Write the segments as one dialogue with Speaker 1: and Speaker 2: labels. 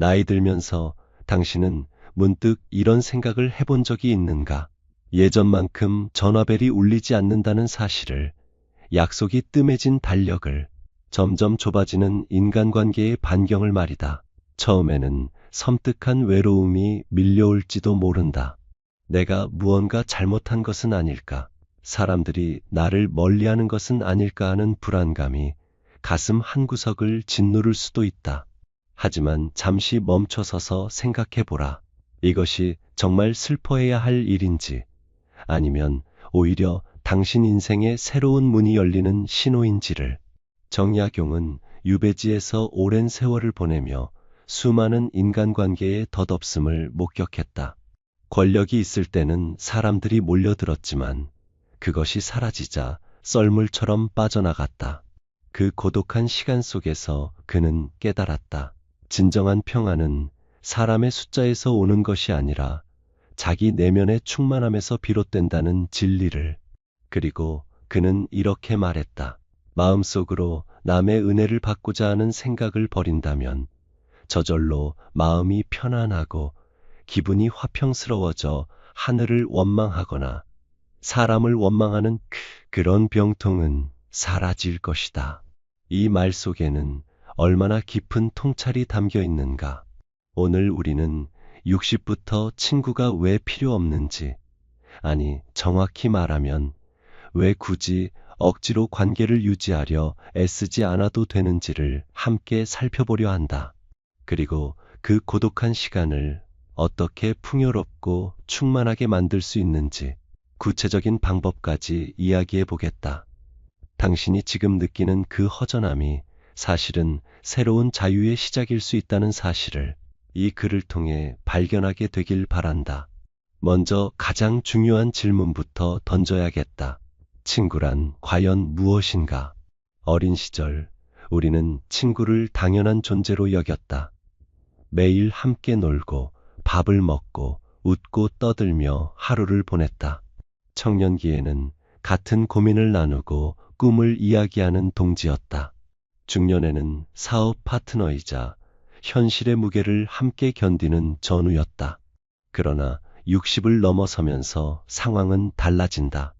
Speaker 1: 나이 들면서 당신은 문득 이런 생각을 해본 적이 있는가? 예전만큼 전화벨이 울리지 않는다는 사실을, 약속이 뜸해진 달력을, 점점 좁아지는 인간관계의 반경을 말이다. 처음에는 섬뜩한 외로움이 밀려올지도 모른다. 내가 무언가 잘못한 것은 아닐까? 사람들이 나를 멀리하는 것은 아닐까 하는 불안감이 가슴 한구석을 짓누를 수도 있다. 하지만 잠시 멈춰서서 생각해보라. 이것이 정말 슬퍼해야 할 일인지, 아니면 오히려 당신 인생의 새로운 문이 열리는 신호인지를. 정약용은 유배지에서 오랜 세월을 보내며 수많은 인간관계의 덧없음을 목격했다. 권력이 있을 때는 사람들이 몰려들었지만 그것이 사라지자 썰물처럼 빠져나갔다. 그 고독한 시간 속에서 그는 깨달았다. 진정한 평안은 사람의 숫자에서 오는 것이 아니라 자기 내면의 충만함에서 비롯된다는 진리를. 그리고 그는 이렇게 말했다. 마음속으로 남의 은혜를 받고자 하는 생각을 버린다면 저절로 마음이 편안하고 기분이 화평스러워져 하늘을 원망하거나 사람을 원망하는 그런 병통은 사라질 것이다. 이 말 속에는 얼마나 깊은 통찰이 담겨 있는가. 오늘 우리는 60부터 친구가 왜 필요 없는지, 아니 정확히 말하면 왜 굳이 억지로 관계를 유지하려 애쓰지 않아도 되는지를 함께 살펴보려 한다. 그리고 그 고독한 시간을 어떻게 풍요롭고 충만하게 만들 수 있는지 구체적인 방법까지 이야기해 보겠다. 당신이 지금 느끼는 그 허전함이 사실은 새로운 자유의 시작일 수 있다는 사실을 이 글을 통해 발견하게 되길 바란다. 먼저 가장 중요한 질문부터 던져야겠다. 친구란 과연 무엇인가? 어린 시절 우리는 친구를 당연한 존재로 여겼다. 매일 함께 놀고 밥을 먹고 웃고 떠들며 하루를 보냈다. 청년기에는 같은 고민을 나누고 꿈을 이야기하는 동지였다. 중년에는 사업 파트너이자 현실의 무게를 함께 견디는 전우였다. 그러나 60을 넘어서면서 상황은 달라진다.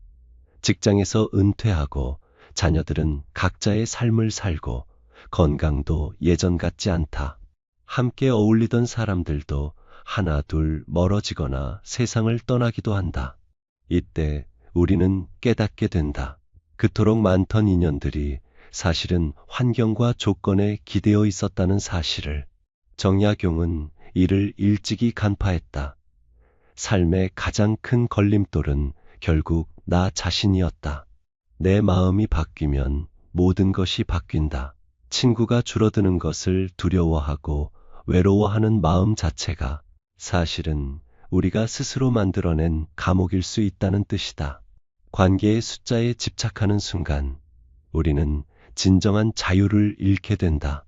Speaker 1: 직장에서 은퇴하고 자녀들은 각자의 삶을 살고 건강도 예전 같지 않다. 함께 어울리던 사람들도 하나 둘 멀어지거나 세상을 떠나기도 한다. 이때 우리는 깨닫게 된다. 그토록 많던 인연들이 사실은 환경과 조건에 기대어 있었다는 사실을. 정약용은 이를 일찍이 간파했다. 삶의 가장 큰 걸림돌은 결국 나 자신이었다. 내 마음이 바뀌면 모든 것이 바뀐다. 친구가 줄어드는 것을 두려워하고 외로워하는 마음 자체가 사실은 우리가 스스로 만들어낸 감옥일 수 있다는 뜻이다. 관계의 숫자에 집착하는 순간 우리는 진정한 자유를 잃게 된다.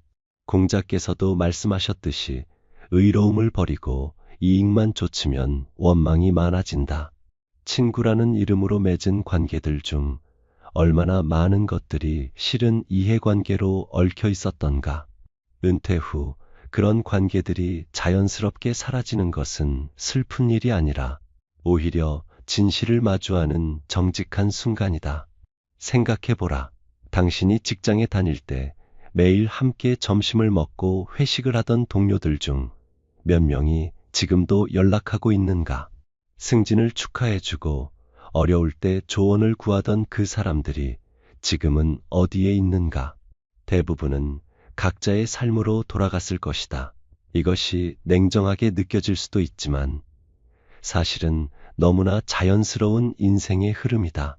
Speaker 1: 공자께서도 말씀하셨듯이 의로움을 버리고 이익만 좇으면 원망이 많아진다. 친구라는 이름으로 맺은 관계들 중 얼마나 많은 것들이 실은 이해관계로 얽혀 있었던가. 은퇴 후 그런 관계들이 자연스럽게 사라지는 것은 슬픈 일이 아니라 오히려 진실을 마주하는 정직한 순간이다. 생각해보라. 당신이 직장에 다닐 때 매일 함께 점심을 먹고 회식을 하던 동료들 중 몇 명이 지금도 연락하고 있는가? 승진을 축하해주고 어려울 때 조언을 구하던 그 사람들이 지금은 어디에 있는가? 대부분은 각자의 삶으로 돌아갔을 것이다. 이것이 냉정하게 느껴질 수도 있지만 사실은 너무나 자연스러운 인생의 흐름이다.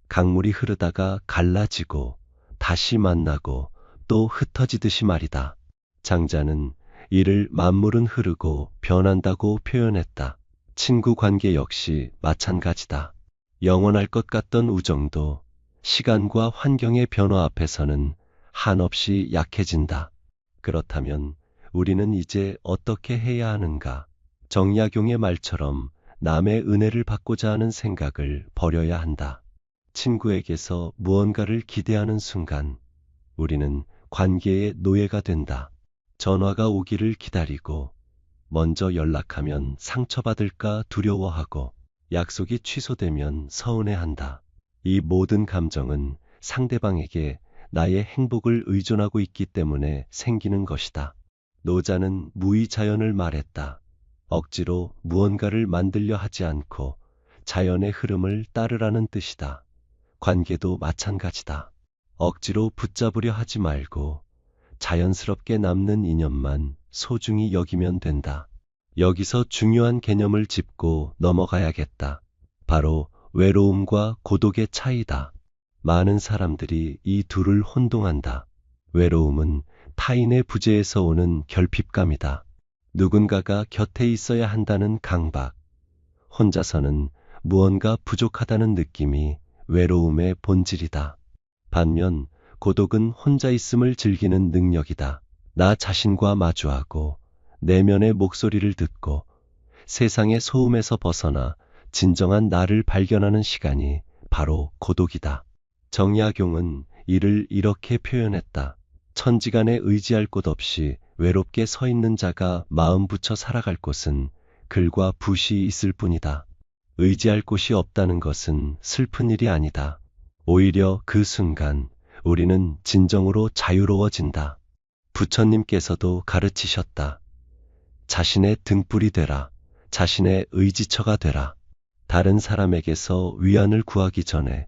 Speaker 1: 강물이 흐르다가 갈라지고 다시 만나고 또 흩어지듯이 말이다. 장자는 이를 만물은 흐르고 변한다고 표현했다. 친구 관계 역시 마찬가지다. 영원할 것 같던 우정도 시간과 환경의 변화 앞에서는 한없이 약해진다. 그렇다면 우리는 이제 어떻게 해야 하는가? 정약용의 말처럼 남의 은혜를 받고자 하는 생각을 버려야 한다. 친구에게서 무언가를 기대하는 순간 우리는 관계의 노예가 된다. 전화가 오기를 기다리고, 먼저 연락하면 상처받을까 두려워하고, 약속이 취소되면 서운해한다. 이 모든 감정은 상대방에게 나의 행복을 의존하고 있기 때문에 생기는 것이다. 노자는 무의자연을 말했다. 억지로 무언가를 만들려 하지 않고 자연의 흐름을 따르라는 뜻이다. 관계도 마찬가지다. 억지로 붙잡으려 하지 말고 자연스럽게 남는 인연만 소중히 여기면 된다. 여기서 중요한 개념을 짚고 넘어가야겠다. 바로 외로움과 고독의 차이다. 많은 사람들이 이 둘을 혼동한다. 외로움은 타인의 부재에서 오는 결핍감이다. 누군가가 곁에 있어야 한다는 강박. 혼자서는 무언가 부족하다는 느낌이 외로움의 본질이다. 반면 고독은 혼자 있음을 즐기는 능력이다. 나 자신과 마주하고 내면의 목소리를 듣고 세상의 소음에서 벗어나 진정한 나를 발견하는 시간이 바로 고독이다. 정약용은 이를 이렇게 표현했다. 천지간에 의지할 곳 없이 외롭게 서 있는 자가 마음 붙여 살아갈 곳은 글과 붓이 있을 뿐이다. 의지할 곳이 없다는 것은 슬픈 일이 아니다. 오히려 그 순간 우리는 진정으로 자유로워진다. 부처님께서도 가르치셨다. 자신의 등불이 되라. 자신의 의지처가 되라. 다른 사람에게서 위안을 구하기 전에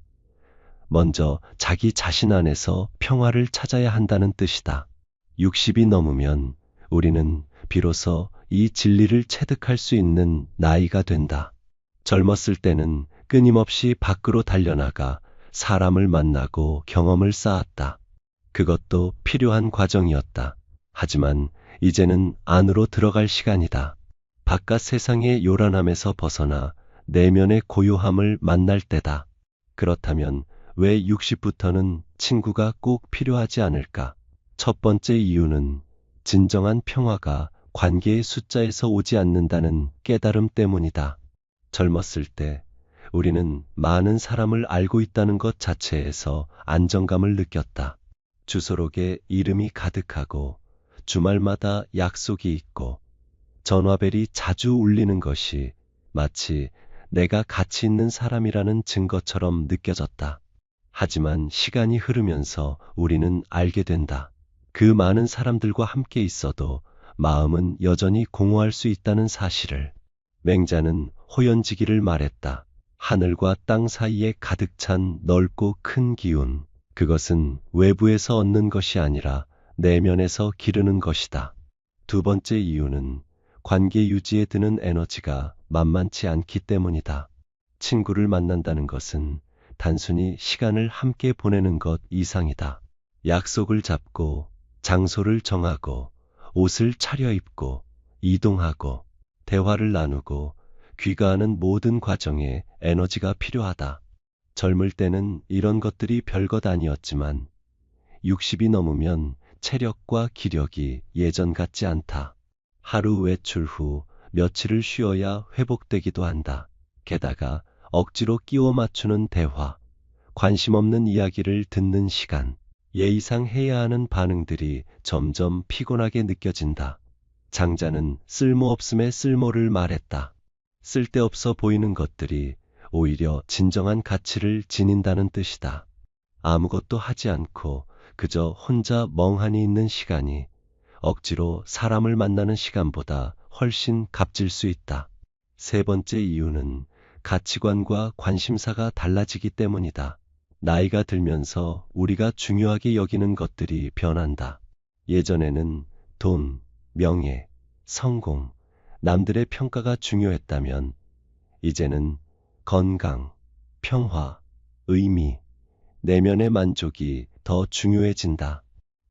Speaker 1: 먼저 자기 자신 안에서 평화를 찾아야 한다는 뜻이다. 60이 넘으면 우리는 비로소 이 진리를 체득할 수 있는 나이가 된다. 젊었을 때는 끊임없이 밖으로 달려나가 사람을 만나고 경험을 쌓았다. 그것도 필요한 과정이었다. 하지만 이제는 안으로 들어갈 시간이다. 바깥 세상의 요란함에서 벗어나 내면의 고요함을 만날 때다. 그렇다면 왜 60부터는 친구가 꼭 필요하지 않을까? 첫 번째 이유는 진정한 평화가 관계의 숫자에서 오지 않는다는 깨달음 때문이다. 젊었을 때 우리는 많은 사람을 알고 있다는 것 자체에서 안정감을 느꼈다. 주소록에 이름이 가득하고 주말마다 약속이 있고 전화벨이 자주 울리는 것이 마치 내가 가치 있는 사람이라는 증거처럼 느껴졌다. 하지만 시간이 흐르면서 우리는 알게 된다. 그 많은 사람들과 함께 있어도 마음은 여전히 공허할 수 있다는 사실을. 맹자는 호연지기를 말했다. 하늘과 땅 사이에 가득 찬 넓고 큰 기운. 그것은 외부에서 얻는 것이 아니라 내면에서 기르는 것이다. 두 번째 이유는 관계 유지에 드는 에너지가 만만치 않기 때문이다. 친구를 만난다는 것은 단순히 시간을 함께 보내는 것 이상이다. 약속을 잡고 장소를 정하고 옷을 차려입고 이동하고 대화를 나누고 귀가하는 모든 과정에 에너지가 필요하다. 젊을 때는 이런 것들이 별것 아니었지만 60이 넘으면 체력과 기력이 예전 같지 않다. 하루 외출 후 며칠을 쉬어야 회복되기도 한다. 게다가 억지로 끼워 맞추는 대화, 관심 없는 이야기를 듣는 시간, 예의상 해야 하는 반응들이 점점 피곤하게 느껴진다. 장자는 쓸모없음의 쓸모를 말했다. 쓸데없어 보이는 것들이 오히려 진정한 가치를 지닌다는 뜻이다. 아무것도 하지 않고 그저 혼자 멍하니 있는 시간이 억지로 사람을 만나는 시간보다 훨씬 값질 수 있다. 세 번째 이유는 가치관과 관심사가 달라지기 때문이다. 나이가 들면서 우리가 중요하게 여기는 것들이 변한다. 예전에는 돈, 명예, 성공, 남들의 평가가 중요했다면 이제는 건강, 평화, 의미, 내면의 만족이 더 중요해진다.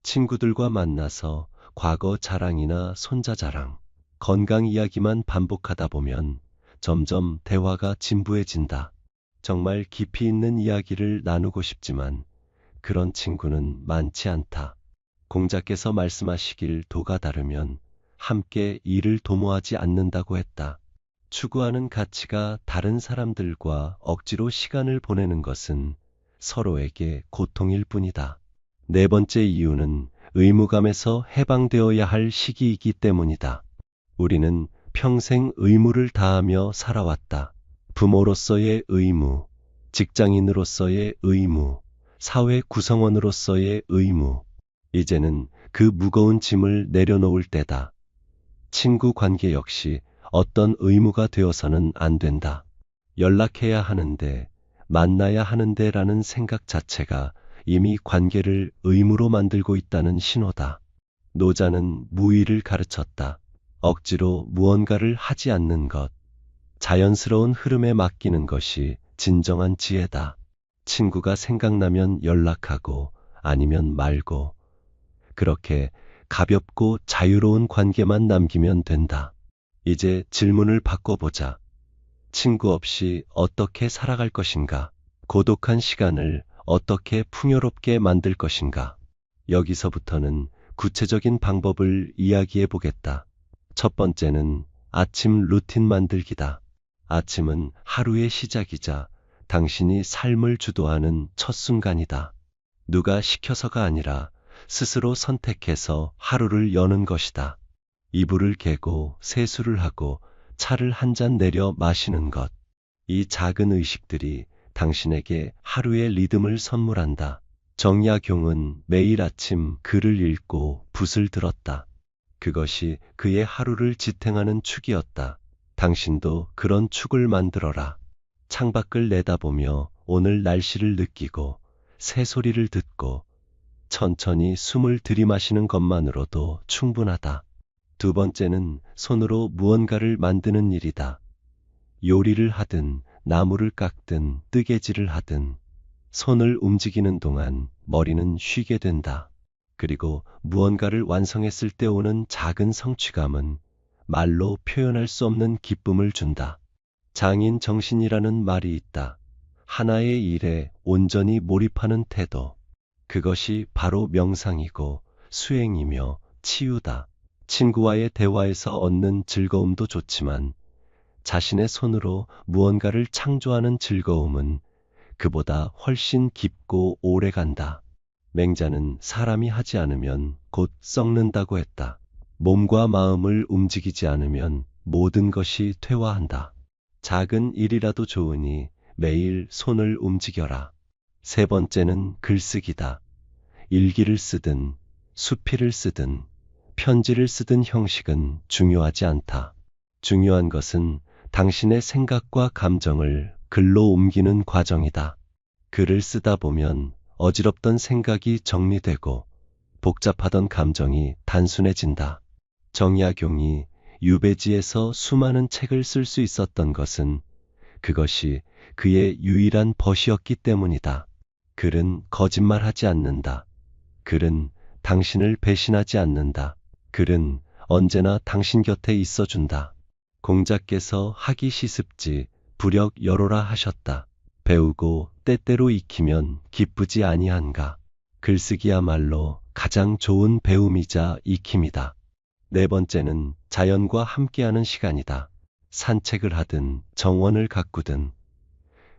Speaker 1: 친구들과 만나서 과거 자랑이나 손자 자랑, 건강 이야기만 반복하다 보면 점점 대화가 진부해진다. 정말 깊이 있는 이야기를 나누고 싶지만 그런 친구는 많지 않다. 공자께서 말씀하시길 도가 다르면 함께 일을 도모하지 않는다고 했다. 추구하는 가치가 다른 사람들과 억지로 시간을 보내는 것은 서로에게 고통일 뿐이다. 네 번째 이유는 의무감에서 해방되어야 할 시기이기 때문이다. 우리는 평생 의무를 다하며 살아왔다. 부모로서의 의무, 직장인으로서의 의무, 사회 구성원으로서의 의무. 이제는 그 무거운 짐을 내려놓을 때다. 친구 관계 역시 어떤 의무가 되어서는 안 된다. 연락해야 하는데, 만나야 하는데 라는 생각 자체가 이미 관계를 의무로 만들고 있다는 신호다. 노자는 무의를 가르쳤다. 억지로 무언가를 하지 않는 것, 자연스러운 흐름에 맡기는 것이 진정한 지혜다. 친구가 생각나면 연락하고 아니면 말고, 그렇게 가볍고 자유로운 관계만 남기면 된다. 이제 질문을 바꿔보자. 친구 없이 어떻게 살아갈 것인가? 고독한 시간을 어떻게 풍요롭게 만들 것인가? 여기서부터는 구체적인 방법을 이야기해 보겠다. 첫 번째는 아침 루틴 만들기다. 아침은 하루의 시작이자 당신이 삶을 주도하는 첫 순간이다. 누가 시켜서가 아니라 스스로 선택해서 하루를 여는 것이다. 이불을 개고 세수를 하고 차를 한 잔 내려 마시는 것. 이 작은 의식들이 당신에게 하루의 리듬을 선물한다. 정약용은 매일 아침 글을 읽고 붓을 들었다. 그것이 그의 하루를 지탱하는 축이었다. 당신도 그런 축을 만들어라. 창밖을 내다보며 오늘 날씨를 느끼고 새소리를 듣고 천천히 숨을 들이마시는 것만으로도 충분하다. 두 번째는 손으로 무언가를 만드는 일이다. 요리를 하든 나무를 깎든 뜨개질을 하든 손을 움직이는 동안 머리는 쉬게 된다. 그리고 무언가를 완성했을 때 오는 작은 성취감은 말로 표현할 수 없는 기쁨을 준다. 장인 정신이라는 말이 있다. 하나의 일에 온전히 몰입하는 태도. 그것이 바로 명상이고 수행이며 치유다. 친구와의 대화에서 얻는 즐거움도 좋지만 자신의 손으로 무언가를 창조하는 즐거움은 그보다 훨씬 깊고 오래 간다. 맹자는 사람이 하지 않으면 곧 썩는다고 했다. 몸과 마음을 움직이지 않으면 모든 것이 퇴화한다. 작은 일이라도 좋으니 매일 손을 움직여라. 세 번째는 글쓰기다. 일기를 쓰든 수필을 쓰든 편지를 쓰든 형식은 중요하지 않다. 중요한 것은 당신의 생각과 감정을 글로 옮기는 과정이다. 글을 쓰다 보면 어지럽던 생각이 정리되고 복잡하던 감정이 단순해진다. 정약용이 유배지에서 수많은 책을 쓸 수 있었던 것은 그것이 그의 유일한 벗이었기 때문이다. 글은 거짓말하지 않는다. 글은 당신을 배신하지 않는다. 글은 언제나 당신 곁에 있어준다. 공자께서 하기 시습지 부력 여로라 하셨다. 배우고 때때로 익히면 기쁘지 아니한가. 글쓰기야말로 가장 좋은 배움이자 익힘이다. 네 번째는 자연과 함께하는 시간이다. 산책을 하든 정원을 가꾸든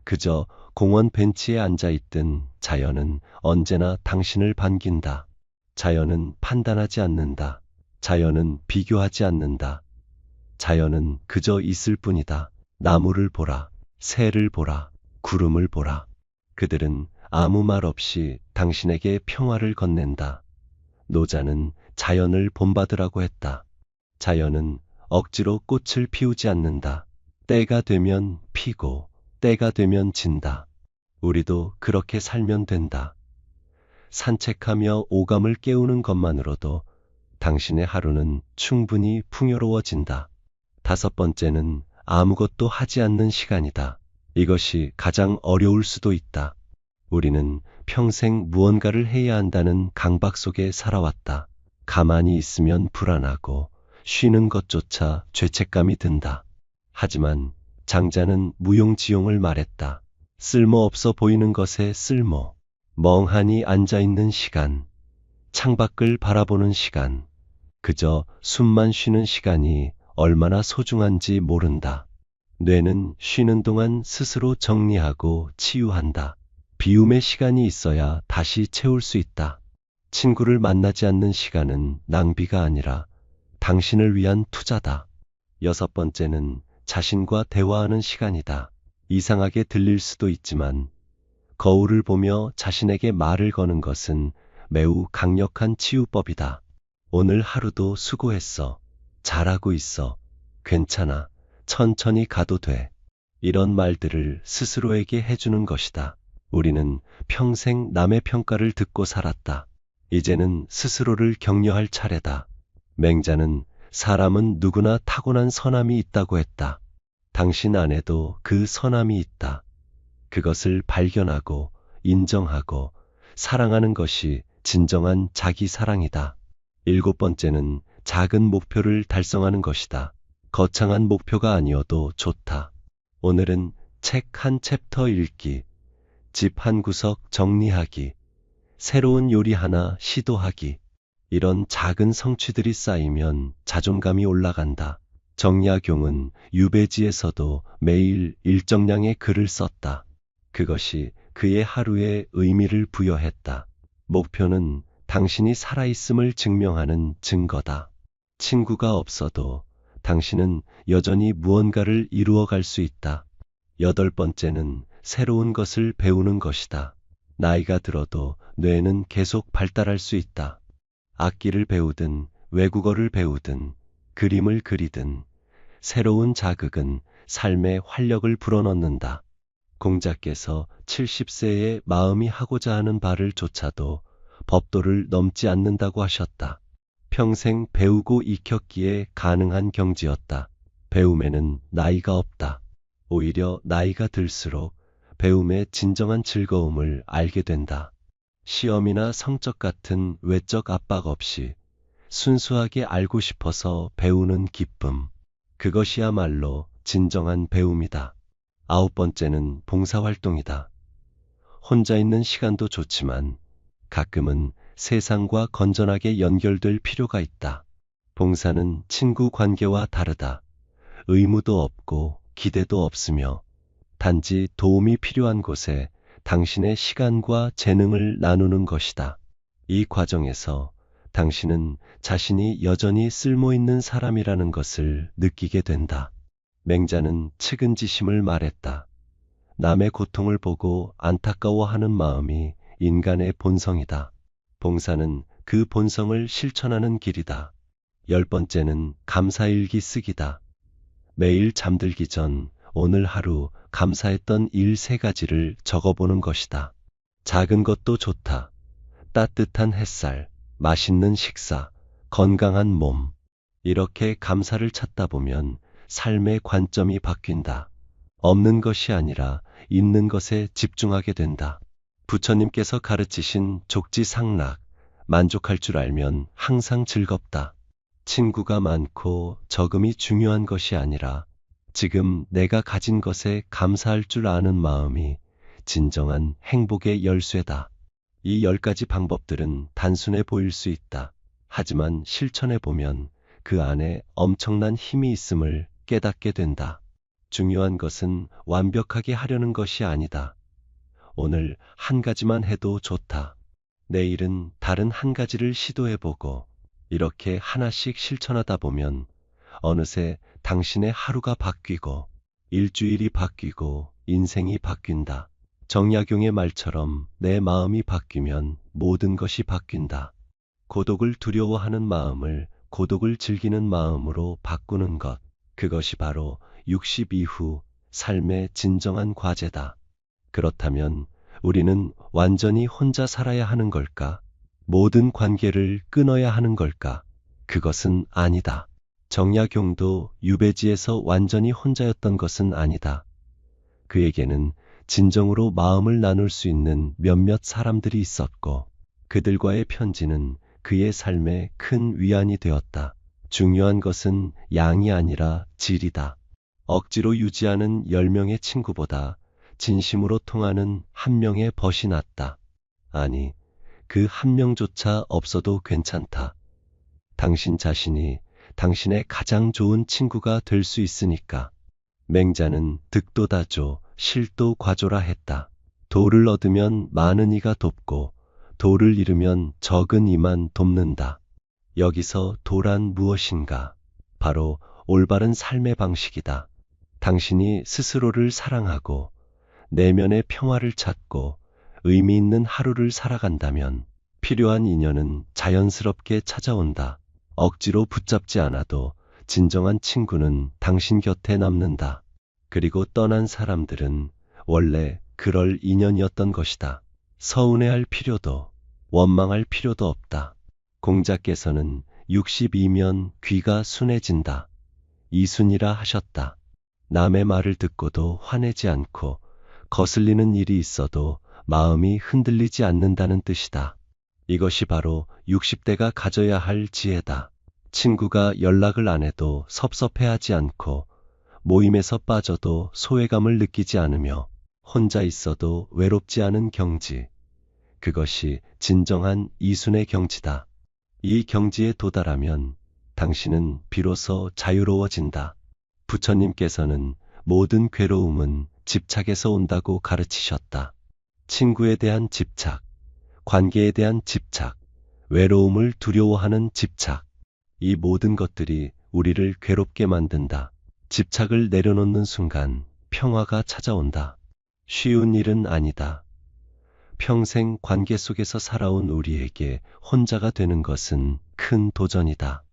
Speaker 1: 그저 공원 벤치에 앉아있든 자연은 언제나 당신을 반긴다. 자연은 판단하지 않는다. 자연은 비교하지 않는다. 자연은 그저 있을 뿐이다. 나무를 보라, 새를 보라, 구름을 보라. 그들은 아무 말 없이 당신에게 평화를 건넨다. 노자는 자연을 본받으라고 했다. 자연은 억지로 꽃을 피우지 않는다. 때가 되면 피고 때가 되면 진다. 우리도 그렇게 살면 된다. 산책하며 오감을 깨우는 것만으로도 당신의 하루는 충분히 풍요로워진다. 다섯 번째는 아무것도 하지 않는 시간이다. 이것이 가장 어려울 수도 있다. 우리는 평생 무언가를 해야 한다는 강박 속에 살아왔다. 가만히 있으면 불안하고 쉬는 것조차 죄책감이 든다. 하지만 장자는 무용지용을 말했다. 쓸모없어 보이는 것에 쓸모. 멍하니 앉아있는 시간, 창밖을 바라보는 시간, 그저 숨만 쉬는 시간이 얼마나 소중한지 모른다. 뇌는 쉬는 동안 스스로 정리하고 치유한다. 비움의 시간이 있어야 다시 채울 수 있다. 친구를 만나지 않는 시간은 낭비가 아니라 당신을 위한 투자다. 여섯 번째는 자신과 대화하는 시간이다. 이상하게 들릴 수도 있지만 거울을 보며 자신에게 말을 거는 것은 매우 강력한 치유법이다. 오늘 하루도 수고했어. 잘하고 있어. 괜찮아. 천천히 가도 돼. 이런 말들을 스스로에게 해주는 것이다. 우리는 평생 남의 평가를 듣고 살았다. 이제는 스스로를 격려할 차례다. 맹자는 사람은 누구나 타고난 선함이 있다고 했다. 당신 안에도 그 선함이 있다. 그것을 발견하고 인정하고 사랑하는 것이 진정한 자기 사랑이다. 일곱 번째는 작은 목표를 달성하는 것이다. 거창한 목표가 아니어도 좋다. 오늘은 책 한 챕터 읽기, 집 한 구석 정리하기, 새로운 요리 하나 시도하기. 이런 작은 성취들이 쌓이면 자존감이 올라간다. 정약용은 유배지에서도 매일 일정량의 글을 썼다. 그것이 그의 하루에 의미를 부여했다. 목표는 당신이 살아있음을 증명하는 증거다. 친구가 없어도 당신은 여전히 무언가를 이루어갈 수 있다. 여덟 번째는 새로운 것을 배우는 것이다. 나이가 들어도 뇌는 계속 발달할 수 있다. 악기를 배우든 외국어를 배우든 그림을 그리든 새로운 자극은 삶에 활력을 불어넣는다. 공자께서 70세에 마음이 하고자 하는 바를 좇아도 법도를 넘지 않는다고 하셨다. 평생 배우고 익혔기에 가능한 경지였다. 배움에는 나이가 없다. 오히려 나이가 들수록 배움의 진정한 즐거움을 알게 된다. 시험이나 성적 같은 외적 압박 없이 순수하게 알고 싶어서 배우는 기쁨. 그것이야말로 진정한 배움이다. 아홉 번째는 봉사활동이다. 혼자 있는 시간도 좋지만 가끔은 세상과 건전하게 연결될 필요가 있다. 봉사는 친구 관계와 다르다. 의무도 없고 기대도 없으며 단지 도움이 필요한 곳에 당신의 시간과 재능을 나누는 것이다. 이 과정에서 당신은 자신이 여전히 쓸모있는 사람이라는 것을 느끼게 된다. 맹자는 측은지심을 말했다. 남의 고통을 보고 안타까워하는 마음이 인간의 본성이다. 봉사는 그 본성을 실천하는 길이다. 열 번째는 감사일기 쓰기다. 매일 잠들기 전 오늘 하루 감사했던 일 3가지를 적어보는 것이다. 작은 것도 좋다. 따뜻한 햇살, 맛있는 식사, 건강한 몸. 이렇게 감사를 찾다 보면 삶의 관점이 바뀐다. 없는 것이 아니라 있는 것에 집중하게 된다. 부처님께서 가르치신 족지상락, 만족할 줄 알면 항상 즐겁다. 친구가 많고 적음이 중요한 것이 아니라 지금 내가 가진 것에 감사할 줄 아는 마음이 진정한 행복의 열쇠다. 이 10가지 방법들은 단순해 보일 수 있다. 하지만 실천해 보면 그 안에 엄청난 힘이 있음을 깨닫게 된다. 중요한 것은 완벽하게 하려는 것이 아니다. 오늘 한 가지만 해도 좋다. 내일은 다른 한 가지를 시도해보고 이렇게 하나씩 실천하다 보면 어느새 당신의 하루가 바뀌고 일주일이 바뀌고 인생이 바뀐다. 정약용의 말처럼 내 마음이 바뀌면 모든 것이 바뀐다. 고독을 두려워하는 마음을 고독을 즐기는 마음으로 바꾸는 것. 그것이 바로 60 이후 삶의 진정한 과제다. 그렇다면 우리는 완전히 혼자 살아야 하는 걸까? 모든 관계를 끊어야 하는 걸까? 그것은 아니다. 정약용도 유배지에서 완전히 혼자였던 것은 아니다. 그에게는 진정으로 마음을 나눌 수 있는 몇몇 사람들이 있었고 그들과의 편지는 그의 삶에 큰 위안이 되었다. 중요한 것은 양이 아니라 질이다. 억지로 유지하는 10명의 친구보다 진심으로 통하는 1명의 벗이 낫다. 아니, 그 1명조차 없어도 괜찮다. 당신 자신이 당신의 가장 좋은 친구가 될 수 있으니까. 맹자는 득도다조, 실도과조라 했다. 도를 얻으면 많은 이가 돕고 도를 잃으면 적은 이만 돕는다. 여기서 도란 무엇인가? 바로 올바른 삶의 방식이다. 당신이 스스로를 사랑하고 내면의 평화를 찾고 의미 있는 하루를 살아간다면 필요한 인연은 자연스럽게 찾아온다. 억지로 붙잡지 않아도 진정한 친구는 당신 곁에 남는다. 그리고 떠난 사람들은 원래 그럴 인연이었던 것이다. 서운해할 필요도 원망할 필요도 없다. 공자께서는 62면 귀가 순해진다. 이순이라 하셨다. 남의 말을 듣고도 화내지 않고 거슬리는 일이 있어도 마음이 흔들리지 않는다는 뜻이다. 이것이 바로 60대가 가져야 할 지혜다. 친구가 연락을 안 해도 섭섭해하지 않고 모임에서 빠져도 소외감을 느끼지 않으며 혼자 있어도 외롭지 않은 경지. 그것이 진정한 이순의 경지다. 이 경지에 도달하면 당신은 비로소 자유로워진다. 부처님께서는 모든 괴로움은 집착에서 온다고 가르치셨다. 친구에 대한 집착, 관계에 대한 집착, 외로움을 두려워하는 집착. 이 모든 것들이 우리를 괴롭게 만든다. 집착을 내려놓는 순간 평화가 찾아온다. 쉬운 일은 아니다. 평생 관계 속에서 살아온 우리에게 혼자가 되는 것은 큰 도전이다.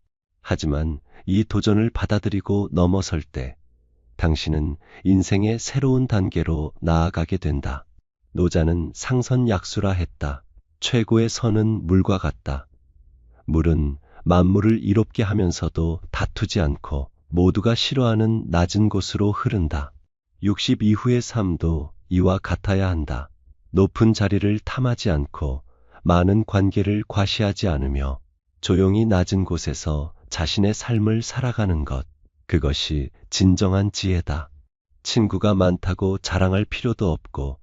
Speaker 1: 하지만 이 도전을 받아들이고 넘어설 때 당신은 인생의 새로운 단계로 나아가게 된다. 노자는 상선약수라 했다. 최고의 선은 물과 같다. 물은 만물을 이롭게 하면서도 다투지 않고 모두가 싫어하는 낮은 곳으로 흐른다. 60 이후의 삶도 이와 같아야 한다. 높은 자리를 탐하지 않고 많은 관계를 과시하지 않으며 조용히 낮은 곳에서 자신의 삶을 살아가는 것. 그것이 진정한 지혜다. 친구가 많다고 자랑할 필요도 없고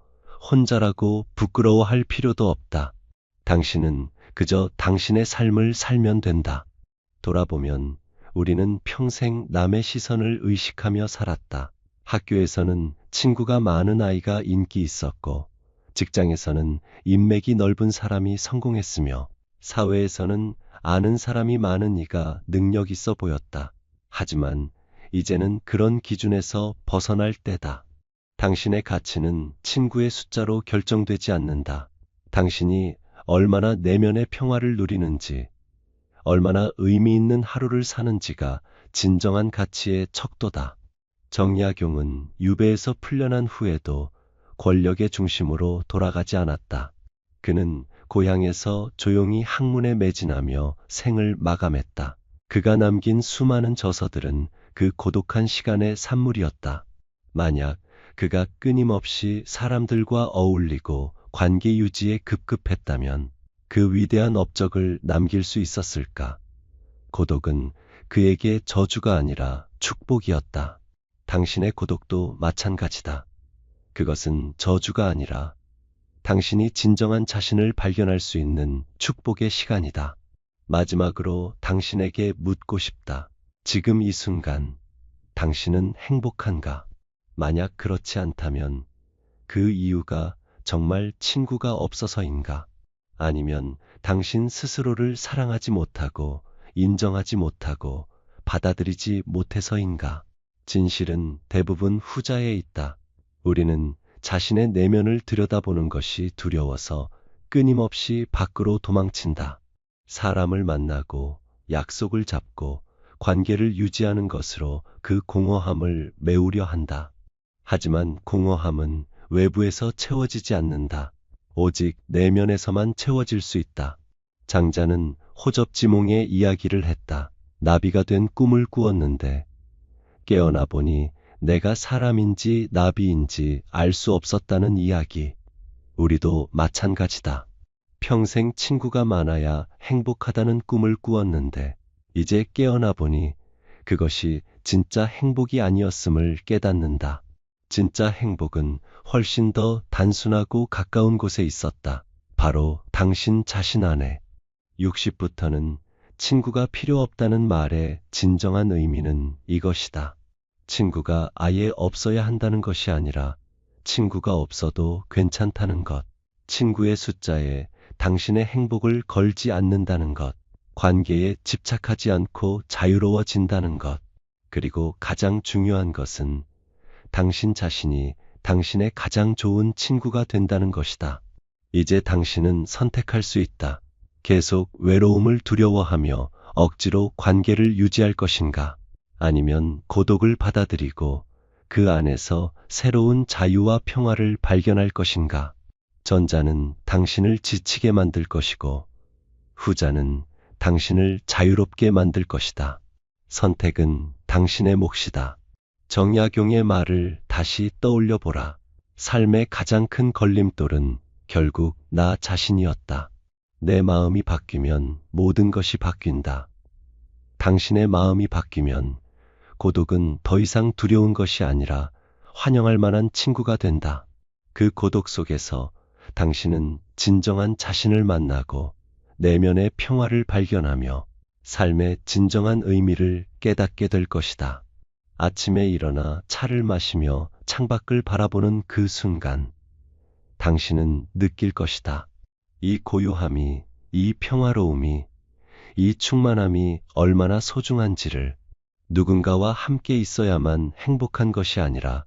Speaker 1: 혼자라고 부끄러워할 필요도 없다. 당신은 그저 당신의 삶을 살면 된다. 돌아보면 우리는 평생 남의 시선을 의식하며 살았다. 학교에서는 친구가 많은 아이가 인기 있었고 직장에서는 인맥이 넓은 사람이 성공했으며 사회에서는 아는 사람이 많은 이가 능력 있어 보였다. 하지만 이제는 그런 기준에서 벗어날 때다. 당신의 가치는 친구의 숫자로 결정되지 않는다. 당신이 얼마나 내면의 평화를 누리는지, 얼마나 의미 있는 하루를 사는지가 진정한 가치의 척도다. 정약용은 유배에서 풀려난 후에도 권력의 중심으로 돌아가지 않았다. 그는 고향에서 조용히 학문에 매진하며 생을 마감했다. 그가 남긴 수많은 저서들은 그 고독한 시간의 산물이었다. 만약 그가 끊임없이 사람들과 어울리고 관계 유지에 급급했다면 그 위대한 업적을 남길 수 있었을까? 고독은 그에게 저주가 아니라 축복이었다. 당신의 고독도 마찬가지다. 그것은 저주가 아니라 당신이 진정한 자신을 발견할 수 있는 축복의 시간이다. 마지막으로 당신에게 묻고 싶다. 지금 이 순간, 당신은 행복한가? 만약 그렇지 않다면 그 이유가 정말 친구가 없어서인가? 아니면 당신 스스로를 사랑하지 못하고 인정하지 못하고 받아들이지 못해서인가? 진실은 대부분 후자에 있다. 우리는 자신의 내면을 들여다보는 것이 두려워서 끊임없이 밖으로 도망친다. 사람을 만나고 약속을 잡고 관계를 유지하는 것으로 그 공허함을 메우려 한다. 하지만 공허함은 외부에서 채워지지 않는다. 오직 내면에서만 채워질 수 있다. 장자는 호접지몽의 이야기를 했다. 나비가 된 꿈을 꾸었는데 깨어나 보니 내가 사람인지 나비인지 알 수 없었다는 이야기. 우리도 마찬가지다. 평생 친구가 많아야 행복하다는 꿈을 꾸었는데 이제 깨어나 보니 그것이 진짜 행복이 아니었음을 깨닫는다. 진짜 행복은 훨씬 더 단순하고 가까운 곳에 있었다. 바로 당신 자신 안에. 60부터는 친구가 필요 없다는 말의 진정한 의미는 이것이다. 친구가 아예 없어야 한다는 것이 아니라 친구가 없어도 괜찮다는 것. 친구의 숫자에 당신의 행복을 걸지 않는다는 것, 관계에 집착하지 않고 자유로워진다는 것, 그리고 가장 중요한 것은 당신 자신이 당신의 가장 좋은 친구가 된다는 것이다. 이제 당신은 선택할 수 있다. 계속 외로움을 두려워하며 억지로 관계를 유지할 것인가? 아니면 고독을 받아들이고 그 안에서 새로운 자유와 평화를 발견할 것인가? 전자는 당신을 지치게 만들 것이고 후자는 당신을 자유롭게 만들 것이다. 선택은 당신의 몫이다. 정약용의 말을 다시 떠올려 보라. 삶의 가장 큰 걸림돌은 결국 나 자신이었다. 내 마음이 바뀌면 모든 것이 바뀐다. 당신의 마음이 바뀌면 고독은 더 이상 두려운 것이 아니라 환영할 만한 친구가 된다. 그 고독 속에서 당신은 진정한 자신을 만나고 내면의 평화를 발견하며 삶의 진정한 의미를 깨닫게 될 것이다. 아침에 일어나 차를 마시며 창밖을 바라보는 그 순간, 당신은 느낄 것이다. 이 고요함이, 이 평화로움이, 이 충만함이 얼마나 소중한지를. 누군가와 함께 있어야만 행복한 것이 아니라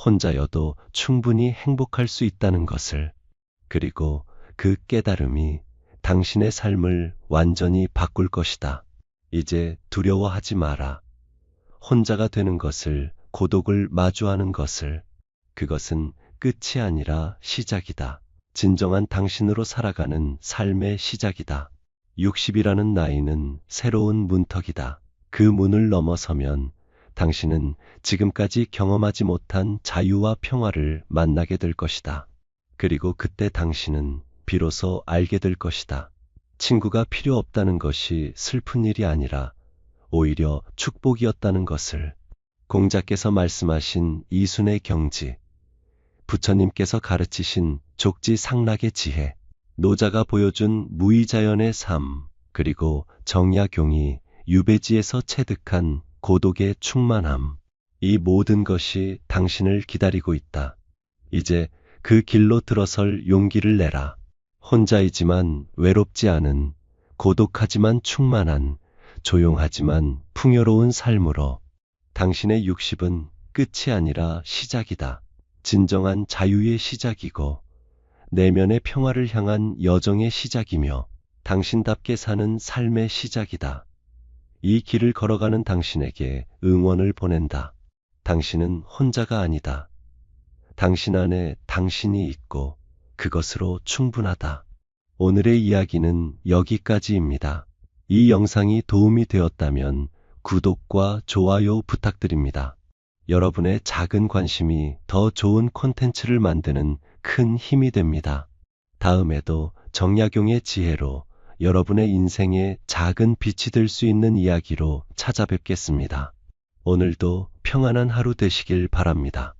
Speaker 1: 혼자여도 충분히 행복할 수 있다는 것을. 그리고 그 깨달음이 당신의 삶을 완전히 바꿀 것이다. 이제 두려워하지 마라. 혼자가 되는 것을, 고독을 마주하는 것을. 그것은 끝이 아니라 시작이다. 진정한 당신으로 살아가는 삶의 시작이다. 60이라는 나이는 새로운 문턱이다. 그 문을 넘어서면 당신은 지금까지 경험하지 못한 자유와 평화를 만나게 될 것이다. 그리고 그때 당신은 비로소 알게 될 것이다. 친구가 필요 없다는 것이 슬픈 일이 아니라 오히려 축복이었다는 것을. 공자께서 말씀하신 이순의 경지, 부처님께서 가르치신 족지상락의 지혜, 노자가 보여준 무의자연의 삶, 그리고 정약용이 유배지에서 체득한 고독의 충만함, 이 모든 것이 당신을 기다리고 있다. 이제 그 길로 들어설 용기를 내라. 혼자이지만 외롭지 않은, 고독하지만 충만한, 조용하지만 풍요로운 삶으로. 당신의 60은 끝이 아니라 시작이다. 진정한 자유의 시작이고 내면의 평화를 향한 여정의 시작이며 당신답게 사는 삶의 시작이다. 이 길을 걸어가는 당신에게 응원을 보낸다. 당신은 혼자가 아니다. 당신 안에 당신이 있고 그것으로 충분하다. 오늘의 이야기는 여기까지입니다. 이 영상이 도움이 되었다면 구독과 좋아요 부탁드립니다. 여러분의 작은 관심이 더 좋은 콘텐츠를 만드는 큰 힘이 됩니다. 다음에도 정약용의 지혜로 여러분의 인생에 작은 빛이 될 수 있는 이야기로 찾아뵙겠습니다. 오늘도 평안한 하루 되시길 바랍니다.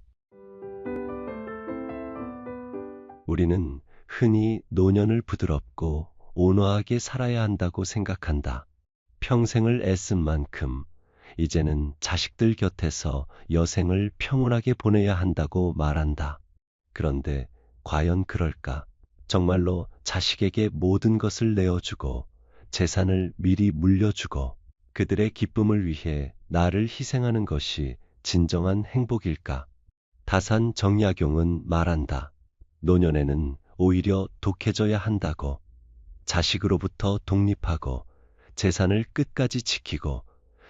Speaker 1: 우리는 흔히 노년을 부드럽고 온화하게 살아야 한다고 생각한다. 평생을 애쓴 만큼 이제는 자식들 곁에서 여생을 평온하게 보내야 한다고 말한다. 그런데 과연 그럴까? 정말로 자식에게 모든 것을 내어주고 재산을 미리 물려주고 그들의 기쁨을 위해 나를 희생하는 것이 진정한 행복일까? 다산 정약용은 말한다. 노년에는 오히려 독해져야 한다고. 자식으로부터 독립하고 재산을 끝까지 지키고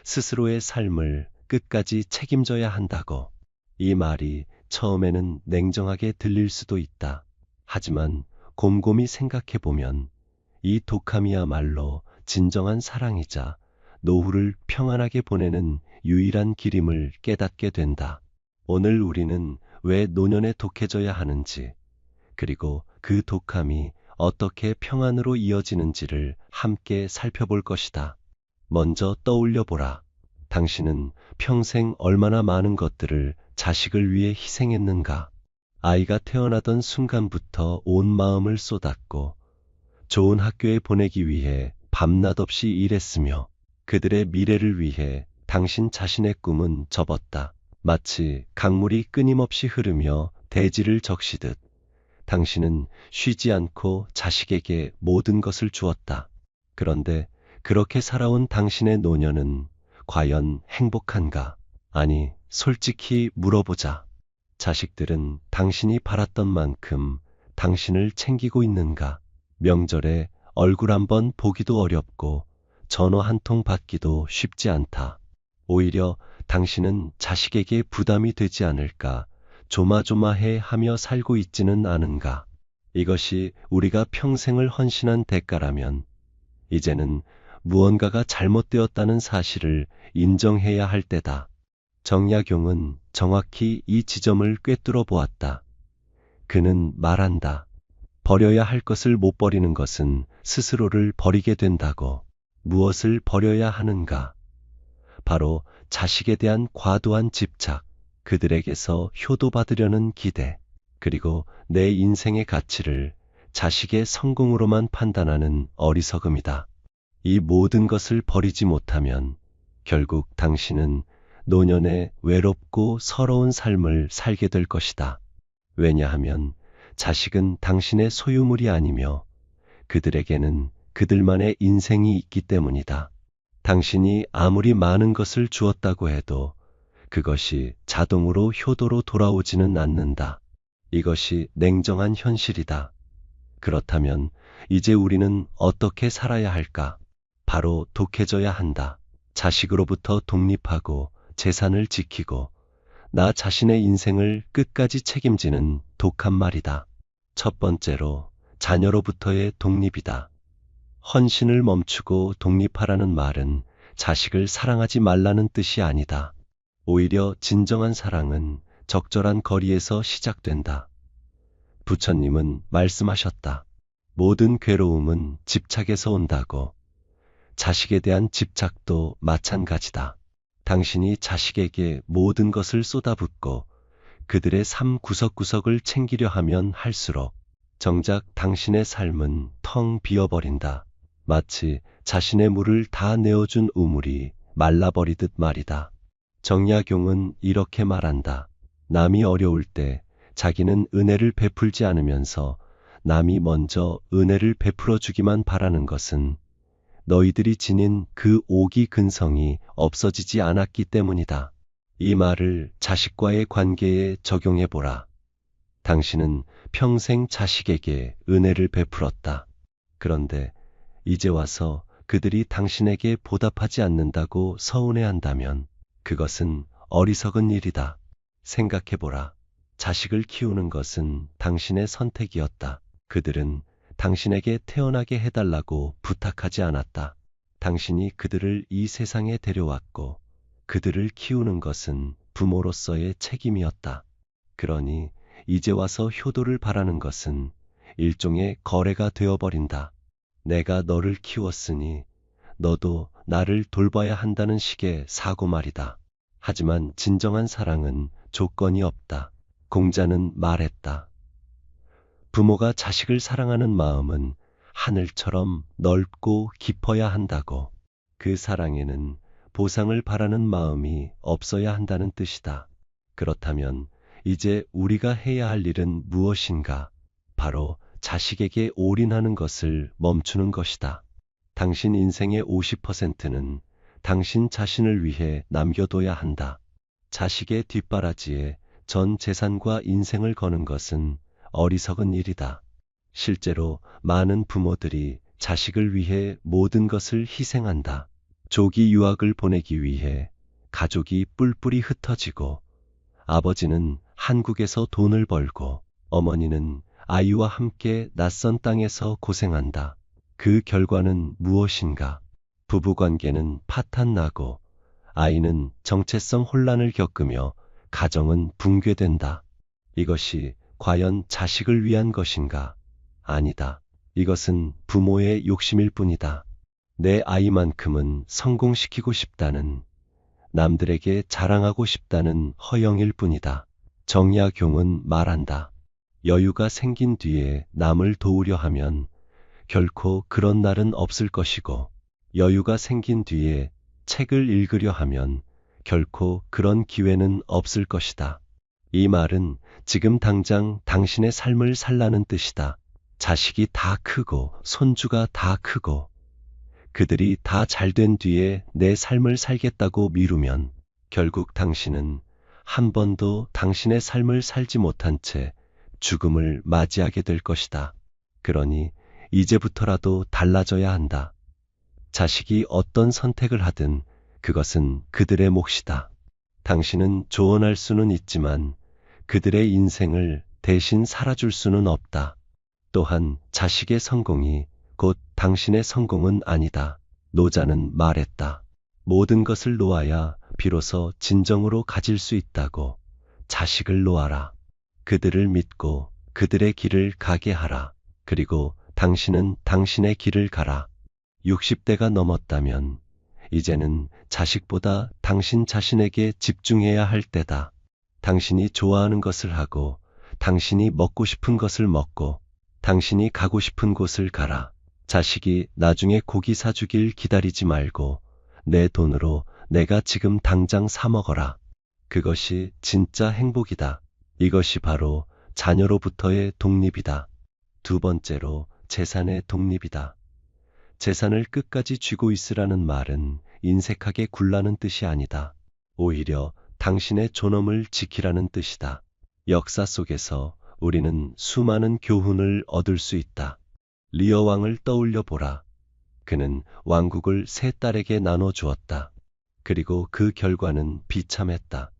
Speaker 1: 스스로의 삶을 끝까지 책임져야 한다고. 이 말이 처음에는 냉정하게 들릴 수도 있다. 하지만 곰곰이 생각해보면 이 독함이야말로 진정한 사랑이자 노후를 평안하게 보내는 유일한 길임을 깨닫게 된다. 오늘 우리는 왜 노년에 독해져야 하는지, 그리고 그 독함이 어떻게 평안으로 이어지는지를 함께 살펴볼 것이다. 먼저 떠올려 보라. 당신은 평생 얼마나 많은 것들을 자식을 위해 희생했는가? 아이가 태어나던 순간부터 온 마음을 쏟았고 좋은 학교에 보내기 위해 밤낮 없이 일했으며 그들의 미래를 위해 당신 자신의 꿈은 접었다. 마치 강물이 끊임없이 흐르며 대지를 적시듯 당신은 쉬지 않고 자식에게 모든 것을 주었다. 그런데 그렇게 살아온 당신의 노년은 과연 행복한가? 아니, 솔직히 물어보자. 자식들은 당신이 바랐던 만큼 당신을 챙기고 있는가? 명절에 얼굴 한번 보기도 어렵고 전화 한 통 받기도 쉽지 않다. 오히려 당신은 자식에게 부담이 되지 않을까 조마조마해 하며 살고 있지는 않은가? 이것이 우리가 평생을 헌신한 대가라면 이제는 무언가가 잘못되었다는 사실을 인정해야 할 때다. 정약용은 정확히 이 지점을 꿰뚫어 보았다. 그는 말한다. 버려야 할 것을 못 버리는 것은 스스로를 버리게 된다고. 무엇을 버려야 하는가? 바로 자식에 대한 과도한 집착, 그들에게서 효도받으려는 기대, 그리고 내 인생의 가치를 자식의 성공으로만 판단하는 어리석음이다. 이 모든 것을 버리지 못하면 결국 당신은 노년에 외롭고 서러운 삶을 살게 될 것이다. 왜냐하면 자식은 당신의 소유물이 아니며 그들에게는 그들만의 인생이 있기 때문이다. 당신이 아무리 많은 것을 주었다고 해도 그것이 자동으로 효도로 돌아오지는 않는다. 이것이 냉정한 현실이다. 그렇다면 이제 우리는 어떻게 살아야 할까? 바로 독해져야 한다. 자식으로부터 독립하고 재산을 지키고 나 자신의 인생을 끝까지 책임지는 독한 말이다. 첫 번째로 자녀로부터의 독립이다. 헌신을 멈추고 독립하라는 말은 자식을 사랑하지 말라는 뜻이 아니다. 오히려 진정한 사랑은 적절한 거리에서 시작된다. 부처님은 말씀하셨다. 모든 괴로움은 집착에서 온다고. 자식에 대한 집착도 마찬가지다. 당신이 자식에게 모든 것을 쏟아붓고 그들의 삶 구석구석을 챙기려 하면 할수록 정작 당신의 삶은 텅 비어버린다. 마치 자신의 물을 다 내어준 우물이 말라버리듯 말이다. 정약용은 이렇게 말한다. 남이 어려울 때 자기는 은혜를 베풀지 않으면서 남이 먼저 은혜를 베풀어 주기만 바라는 것은 너희들이 지닌 그 오기 근성이 없어지지 않았기 때문이다. 이 말을 자식과의 관계에 적용해보라. 당신은 평생 자식에게 은혜를 베풀었다. 그런데 이제 와서 그들이 당신에게 보답하지 않는다고 서운해한다면 그것은 어리석은 일이다. 생각해보라. 자식을 키우는 것은 당신의 선택이었다. 그들은 당신에게 태어나게 해달라고 부탁하지 않았다. 당신이 그들을 이 세상에 데려왔고 그들을 키우는 것은 부모로서의 책임이었다. 그러니 이제 와서 효도를 바라는 것은 일종의 거래가 되어버린다. 내가 너를 키웠으니 너도 나를 돌봐야 한다는 식의 사고 말이다. 하지만 진정한 사랑은 조건이 없다. 공자는 말했다. 부모가 자식을 사랑하는 마음은 하늘처럼 넓고 깊어야 한다고. 그 사랑에는 보상을 바라는 마음이 없어야 한다는 뜻이다. 그렇다면 이제 우리가 해야 할 일은 무엇인가? 바로 자식에게 올인하는 것을 멈추는 것이다. 당신 인생의 50%는 당신 자신을 위해 남겨둬야 한다. 자식의 뒷바라지에 전 재산과 인생을 거는 것은 어리석은 일이다. 실제로 많은 부모들이 자식을 위해 모든 것을 희생한다. 조기 유학을 보내기 위해 가족이 뿔뿔이 흩어지고 아버지는 한국에서 돈을 벌고 어머니는 아이와 함께 낯선 땅에서 고생한다. 그 결과는 무엇인가? 부부관계는 파탄나고 아이는 정체성 혼란을 겪으며 가정은 붕괴된다. 이것이 과연 자식을 위한 것인가? 아니다. 이것은 부모의 욕심일 뿐이다. 내 아이만큼은 성공시키고 싶다는, 남들에게 자랑하고 싶다는 허영일 뿐이다. 정약용은 말한다. 여유가 생긴 뒤에 남을 도우려 하면 결코 그런 날은 없을 것이고, 여유가 생긴 뒤에 책을 읽으려 하면 결코 그런 기회는 없을 것이다. 이 말은 지금 당장 당신의 삶을 살라는 뜻이다. 자식이 다 크고 손주가 다 크고 그들이 다 잘된 뒤에 내 삶을 살겠다고 미루면 결국 당신은 한 번도 당신의 삶을 살지 못한 채 죽음을 맞이하게 될 것이다. 그러니 이제부터라도 달라져야 한다. 자식이 어떤 선택을 하든 그것은 그들의 몫이다. 당신은 조언할 수는 있지만 그들의 인생을 대신 살아줄 수는 없다. 또한 자식의 성공이 곧 당신의 성공은 아니다. 노자는 말했다. 모든 것을 놓아야 비로소 진정으로 가질 수 있다고. 자식을 놓아라. 그들을 믿고 그들의 길을 가게 하라. 그리고 당신은 당신의 길을 가라. 60대가 넘었다면 이제는 자식보다 당신 자신에게 집중해야 할 때다. 당신이 좋아하는 것을 하고 당신이 먹고 싶은 것을 먹고 당신이 가고 싶은 곳을 가라. 자식이 나중에 고기 사주길 기다리지 말고 내 돈으로 내가 지금 당장 사 먹어라. 그것이 진짜 행복이다. 이것이 바로 자녀로부터의 독립이다. 두 번째로 재산의 독립이다. 재산을 끝까지 쥐고 있으라는 말은 인색하게 굴라는 뜻이 아니다. 오히려 당신의 존엄을 지키라는 뜻이다. 역사 속에서 우리는 수많은 교훈을 얻을 수 있다. 리어 왕을 떠올려 보라. 그는 왕국을 세 딸에게 나눠 주었다. 그리고 그 결과는 비참했다.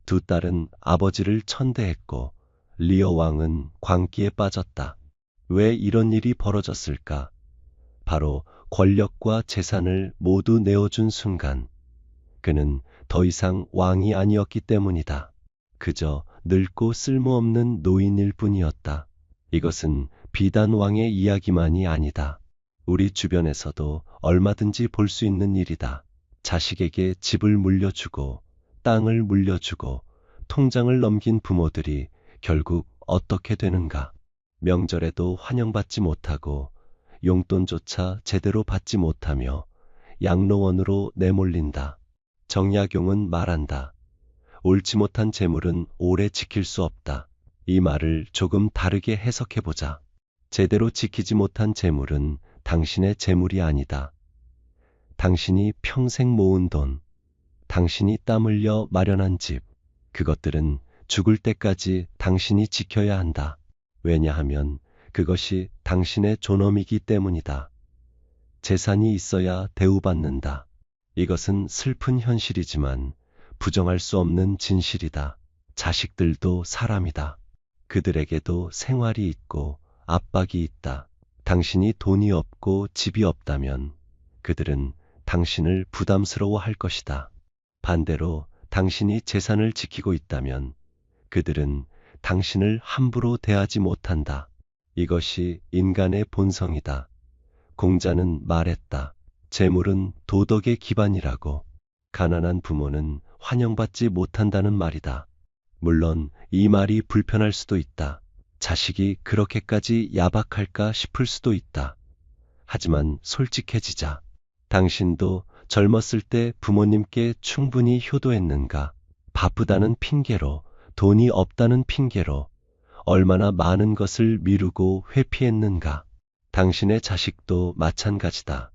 Speaker 1: 두 딸은 아버지를 천대했고 리어 왕은 광기에 빠졌다. 왜 이런 일이 벌어졌을까? 바로 권력과 재산을 모두 내어준 순간 그는 더 이상 왕이 아니었기 때문이다. 그저 늙고 쓸모없는 노인일 뿐이었다. 이것은 비단 왕의 이야기만이 아니다. 우리 주변에서도 얼마든지 볼 수 있는 일이다. 자식에게 집을 물려주고 땅을 물려주고 통장을 넘긴 부모들이 결국 어떻게 되는가? 명절에도 환영받지 못하고 용돈조차 제대로 받지 못하며 양로원으로 내몰린다. 정약용은 말한다. 옳지 못한 재물은 오래 지킬 수 없다. 이 말을 조금 다르게 해석해보자. 제대로 지키지 못한 재물은 당신의 재물이 아니다. 당신이 평생 모은 돈, 당신이 땀 흘려 마련한 집, 그것들은 죽을 때까지 당신이 지켜야 한다. 왜냐하면 그것이 당신의 존엄이기 때문이다. 재산이 있어야 대우받는다. 이것은 슬픈 현실이지만 부정할 수 없는 진실이다. 자식들도 사람이다. 그들에게도 생활이 있고 압박이 있다. 당신이 돈이 없고 집이 없다면 그들은 당신을 부담스러워할 것이다. 반대로 당신이 재산을 지키고 있다면 그들은 당신을 함부로 대하지 못한다. 이것이 인간의 본성이다. 공자는 말했다. 재물은 도덕의 기반이라고. 가난한 부모는 환영받지 못한다는 말이다. 물론 이 말이 불편할 수도 있다. 자식이 그렇게까지 야박할까 싶을 수도 있다. 하지만 솔직해지자. 당신도 젊었을 때 부모님께 충분히 효도했는가? 바쁘다는 핑계로, 돈이 없다는 핑계로 얼마나 많은 것을 미루고 회피했는가? 당신의 자식도 마찬가지다.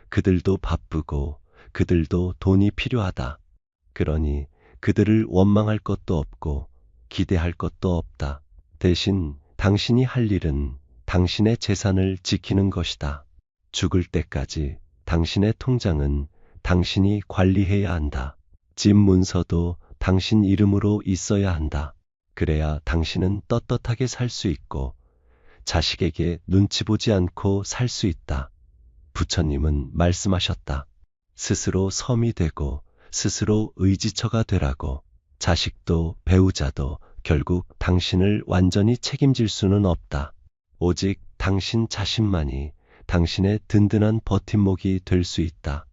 Speaker 1: 그들도 바쁘고 그들도 돈이 필요하다. 그러니 그들을 원망할 것도 없고 기대할 것도 없다. 대신 당신이 할 일은 당신의 재산을 지키는 것이다. 죽을 때까지 당신의 통장은 당신이 관리해야 한다. 집 문서도 당신 이름으로 있어야 한다. 그래야 당신은 떳떳하게 살 수 있고 자식에게 눈치 보지 않고 살 수 있다. 부처님은 말씀하셨다. 스스로 섬이 되고 스스로 의지처가 되라고. 자식도 배우자도 결국 당신을 완전히 책임질 수는 없다. 오직 당신 자신만이 당신의 든든한 버팀목이 될 수 있다.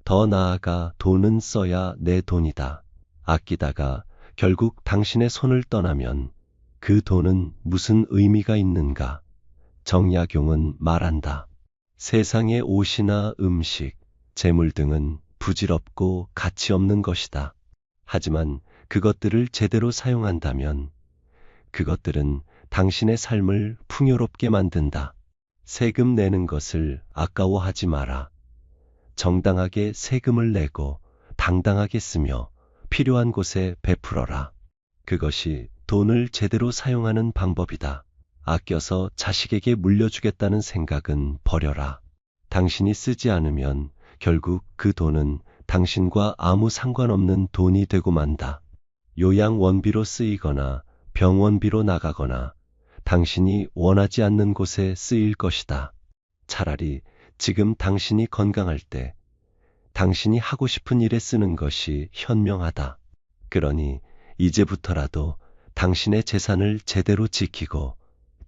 Speaker 1: 더 나아가 돈은 써야 내 돈이다. 아끼다가 결국 당신의 손을 떠나면 그 돈은 무슨 의미가 있는가? 정약용은 말한다. 세상의 옷이나 음식, 재물 등은 부질없고 가치 없는 것이다. 하지만 그것들을 제대로 사용한다면 그것들은 당신의 삶을 풍요롭게 만든다. 세금 내는 것을 아까워하지 마라. 정당하게 세금을 내고 당당하게 쓰며 필요한 곳에 베풀어라. 그것이 돈을 제대로 사용하는 방법이다. 아껴서 자식에게 물려주겠다는 생각은 버려라. 당신이 쓰지 않으면 결국 그 돈은 당신과 아무 상관없는 돈이 되고 만다. 요양원비로 쓰이거나 병원비로 나가거나 당신이 원하지 않는 곳에 쓰일 것이다. 차라리 지금 당신이 건강할 때 당신이 하고 싶은 일에 쓰는 것이 현명하다. 그러니 이제부터라도 당신의 재산을 제대로 지키고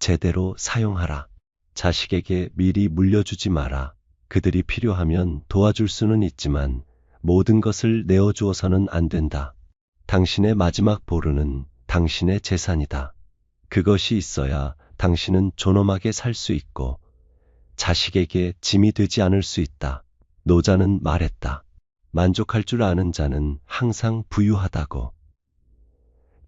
Speaker 1: 제대로 사용하라. 자식에게 미리 물려주지 마라. 그들이 필요하면 도와줄 수는 있지만 모든 것을 내어주어서는 안 된다. 당신의 마지막 보루는 당신의 재산이다. 그것이 있어야 당신은 존엄하게 살 수 있고 자식에게 짐이 되지 않을 수 있다. 노자는 말했다. 만족할 줄 아는 자는 항상 부유하다고.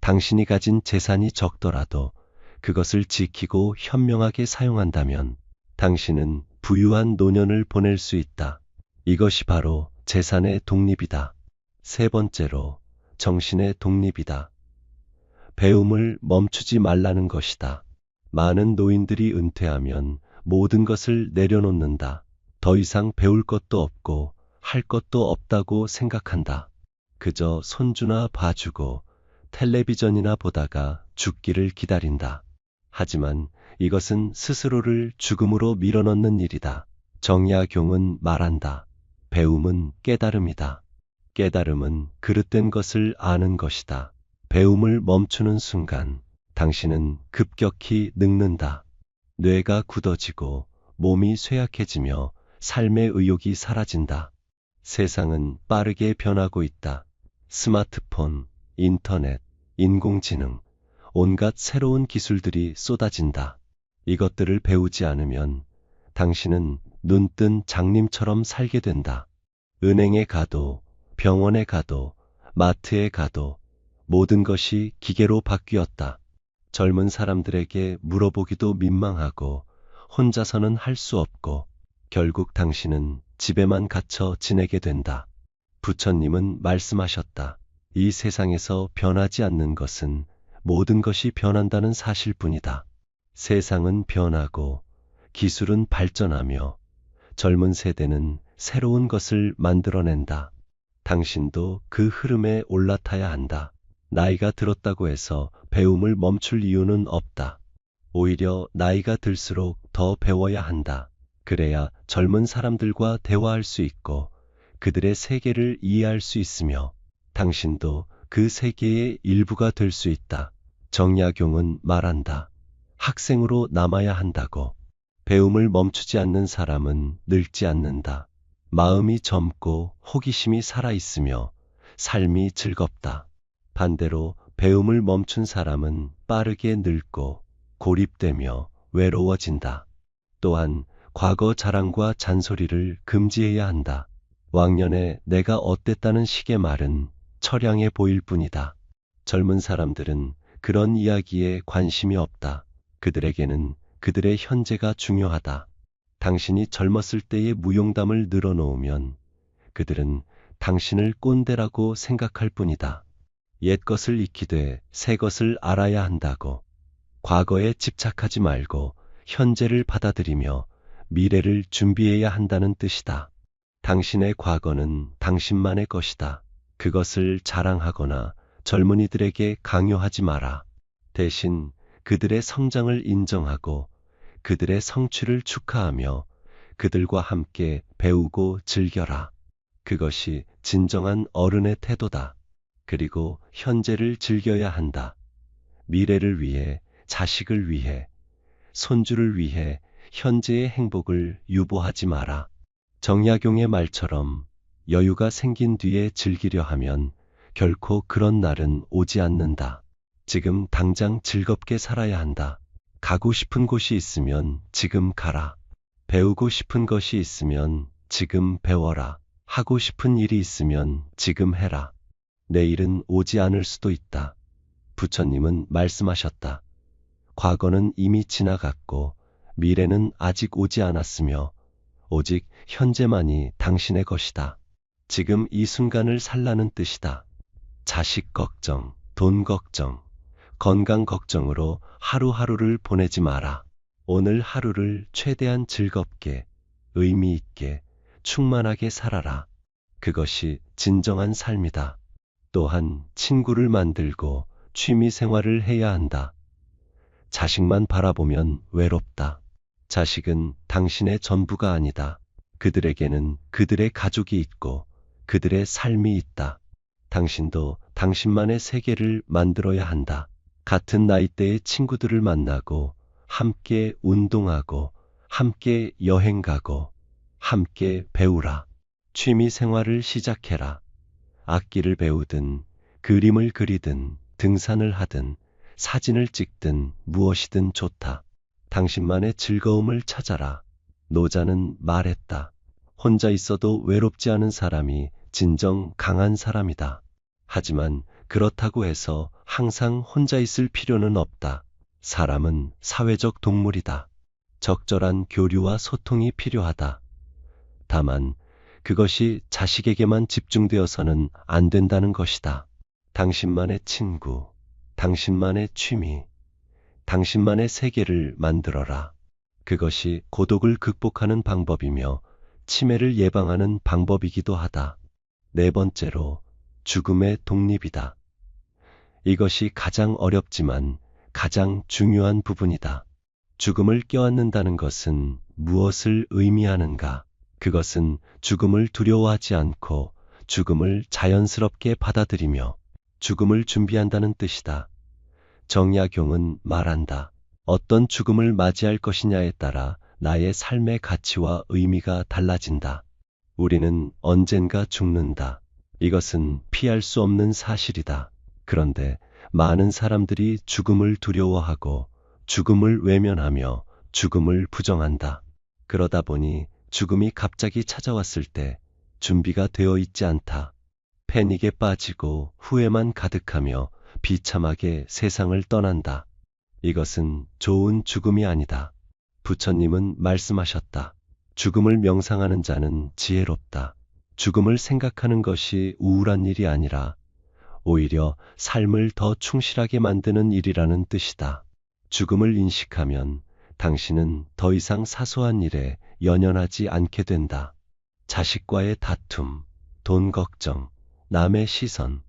Speaker 1: 당신이 가진 재산이 적더라도 그것을 지키고 현명하게 사용한다면 당신은 부유한 노년을 보낼 수 있다. 이것이 바로 재산의 독립이다. 세 번째로 정신의 독립이다. 배움을 멈추지 말라는 것이다. 많은 노인들이 은퇴하면 모든 것을 내려놓는다. 더 이상 배울 것도 없고 할 것도 없다고 생각한다. 그저 손주나 봐주고 텔레비전이나 보다가 죽기를 기다린다. 하지만 이것은 스스로를 죽음으로 밀어넣는 일이다. 정약용은 말한다. 배움은 깨달음이다. 깨달음은 그릇된 것을 아는 것이다. 배움을 멈추는 순간 당신은 급격히 늙는다. 뇌가 굳어지고 몸이 쇠약해지며 삶의 의욕이 사라진다. 세상은 빠르게 변하고 있다. 스마트폰, 인터넷, 인공지능, 온갖 새로운 기술들이 쏟아진다. 이것들을 배우지 않으면 당신은 눈뜬 장님처럼 살게 된다. 은행에 가도, 병원에 가도, 마트에 가도 모든 것이 기계로 바뀌었다. 젊은 사람들에게 물어보기도 민망하고 혼자서는 할 수 없고 결국 당신은 집에만 갇혀 지내게 된다. 부처님은 말씀하셨다. 이 세상에서 변하지 않는 것은 모든 것이 변한다는 사실뿐이다. 세상은 변하고 기술은 발전하며 젊은 세대는 새로운 것을 만들어낸다. 당신도 그 흐름에 올라타야 한다. 나이가 들었다고 해서 배움을 멈출 이유는 없다. 오히려 나이가 들수록 더 배워야 한다. 그래야 젊은 사람들과 대화할 수 있고 그들의 세계를 이해할 수 있으며 당신도 그 세계의 일부가 될 수 있다. 정약용은 말한다. 학생으로 남아야 한다고. 배움을 멈추지 않는 사람은 늙지 않는다. 마음이 젊고 호기심이 살아있으며 삶이 즐겁다. 반대로 배움을 멈춘 사람은 빠르게 늙고 고립되며 외로워진다. 또한 과거 자랑과 잔소리를 금지해야 한다. 왕년에 내가 어땠다는 식의 말은 처량해 보일 뿐이다. 젊은 사람들은 그런 이야기에 관심이 없다. 그들에게는 그들의 현재가 중요하다. 당신이 젊었을 때의 무용담을 늘어놓으면 그들은 당신을 꼰대라고 생각할 뿐이다. 옛 것을 익히되 새 것을 알아야 한다고. 과거에 집착하지 말고 현재를 받아들이며 미래를 준비해야 한다는 뜻이다. 당신의 과거는 당신만의 것이다. 그것을 자랑하거나 젊은이들에게 강요하지 마라. 대신 그들의 성장을 인정하고 그들의 성취를 축하하며 그들과 함께 배우고 즐겨라. 그것이 진정한 어른의 태도다. 그리고 현재를 즐겨야 한다. 미래를 위해, 자식을 위해, 손주를 위해 현재의 행복을 유보하지 마라. 정약용의 말처럼 여유가 생긴 뒤에 즐기려 하면 결코 그런 날은 오지 않는다. 지금 당장 즐겁게 살아야 한다. 가고 싶은 곳이 있으면 지금 가라. 배우고 싶은 것이 있으면 지금 배워라. 하고 싶은 일이 있으면 지금 해라. 내일은 오지 않을 수도 있다. 부처님은 말씀하셨다. 과거는 이미 지나갔고 미래는 아직 오지 않았으며 오직 현재만이 당신의 것이다. 지금 이 순간을 살라는 뜻이다. 자식 걱정, 돈 걱정, 건강 걱정으로 하루하루를 보내지 마라. 오늘 하루를 최대한 즐겁게, 의미 있게, 충만하게 살아라. 그것이 진정한 삶이다. 또한 친구를 만들고 취미 생활을 해야 한다. 자식만 바라보면 외롭다. 자식은 당신의 전부가 아니다. 그들에게는 그들의 가족이 있고 그들의 삶이 있다. 당신도 당신만의 세계를 만들어야 한다. 같은 나이대의 친구들을 만나고 함께 운동하고 함께 여행 가고 함께 배우라. 취미 생활을 시작해라. 악기를 배우든 그림을 그리든 등산을 하든 사진을 찍든 무엇이든 좋다. 당신만의 즐거움을 찾아라. 노자는 말했다. 혼자 있어도 외롭지 않은 사람이 진정 강한 사람이다. 하지만 그렇다고 해서 항상 혼자 있을 필요는 없다. 사람은 사회적 동물이다. 적절한 교류와 소통이 필요하다. 다만 그것이 자식에게만 집중되어서는 안 된다는 것이다. 당신만의 친구, 당신만의 취미, 당신만의 세계를 만들어라. 그것이 고독을 극복하는 방법이며 치매를 예방하는 방법이기도 하다. 네 번째로 죽음의 독립이다. 이것이 가장 어렵지만 가장 중요한 부분이다. 죽음을 껴안는다는 것은 무엇을 의미하는가? 그것은 죽음을 두려워하지 않고 죽음을 자연스럽게 받아들이며 죽음을 준비한다는 뜻이다. 정약용은 말한다. 어떤 죽음을 맞이할 것이냐에 따라 나의 삶의 가치와 의미가 달라진다. 우리는 언젠가 죽는다. 이것은 피할 수 없는 사실이다. 그런데 많은 사람들이 죽음을 두려워하고 죽음을 외면하며 죽음을 부정한다. 그러다 보니 죽음이 갑자기 찾아왔을 때 준비가 되어 있지 않다. 패닉에 빠지고 후회만 가득하며 비참하게 세상을 떠난다. 이것은 좋은 죽음이 아니다. 부처님은 말씀하셨다. 죽음을 명상하는 자는 지혜롭다. 죽음을 생각하는 것이 우울한 일이 아니라 오히려 삶을 더 충실하게 만드는 일이라는 뜻이다. 죽음을 인식하면 당신은 더 이상 사소한 일에 연연하지 않게 된다. 자식과의 다툼, 돈 걱정, 남의 시선,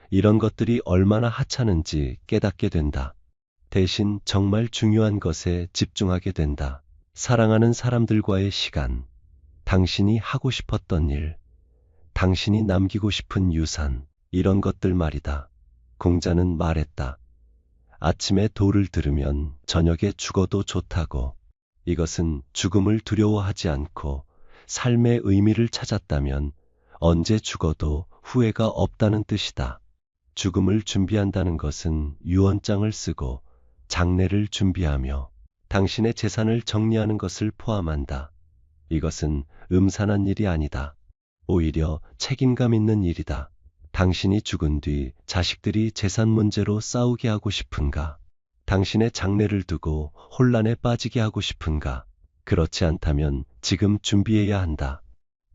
Speaker 1: 이런 것들이 얼마나 하찮은지 깨닫게 된다. 대신 정말 중요한 것에 집중하게 된다. 사랑하는 사람들과의 시간, 당신이 하고 싶었던 일, 당신이 남기고 싶은 유산, 이런 것들 말이다. 공자는 말했다. 아침에 도를 들으면 저녁에 죽어도 좋다고. 이것은 죽음을 두려워하지 않고 삶의 의미를 찾았다면 언제 죽어도 후회가 없다는 뜻이다. 죽음을 준비한다는 것은 유언장을 쓰고 장례를 준비하며 당신의 재산을 정리하는 것을 포함한다. 이것은 음산한 일이 아니다. 오히려 책임감 있는 일이다. 당신이 죽은 뒤 자식들이 재산 문제로 싸우게 하고 싶은가? 당신의 장례를 두고 혼란에 빠지게 하고 싶은가? 그렇지 않다면 지금 준비해야 한다.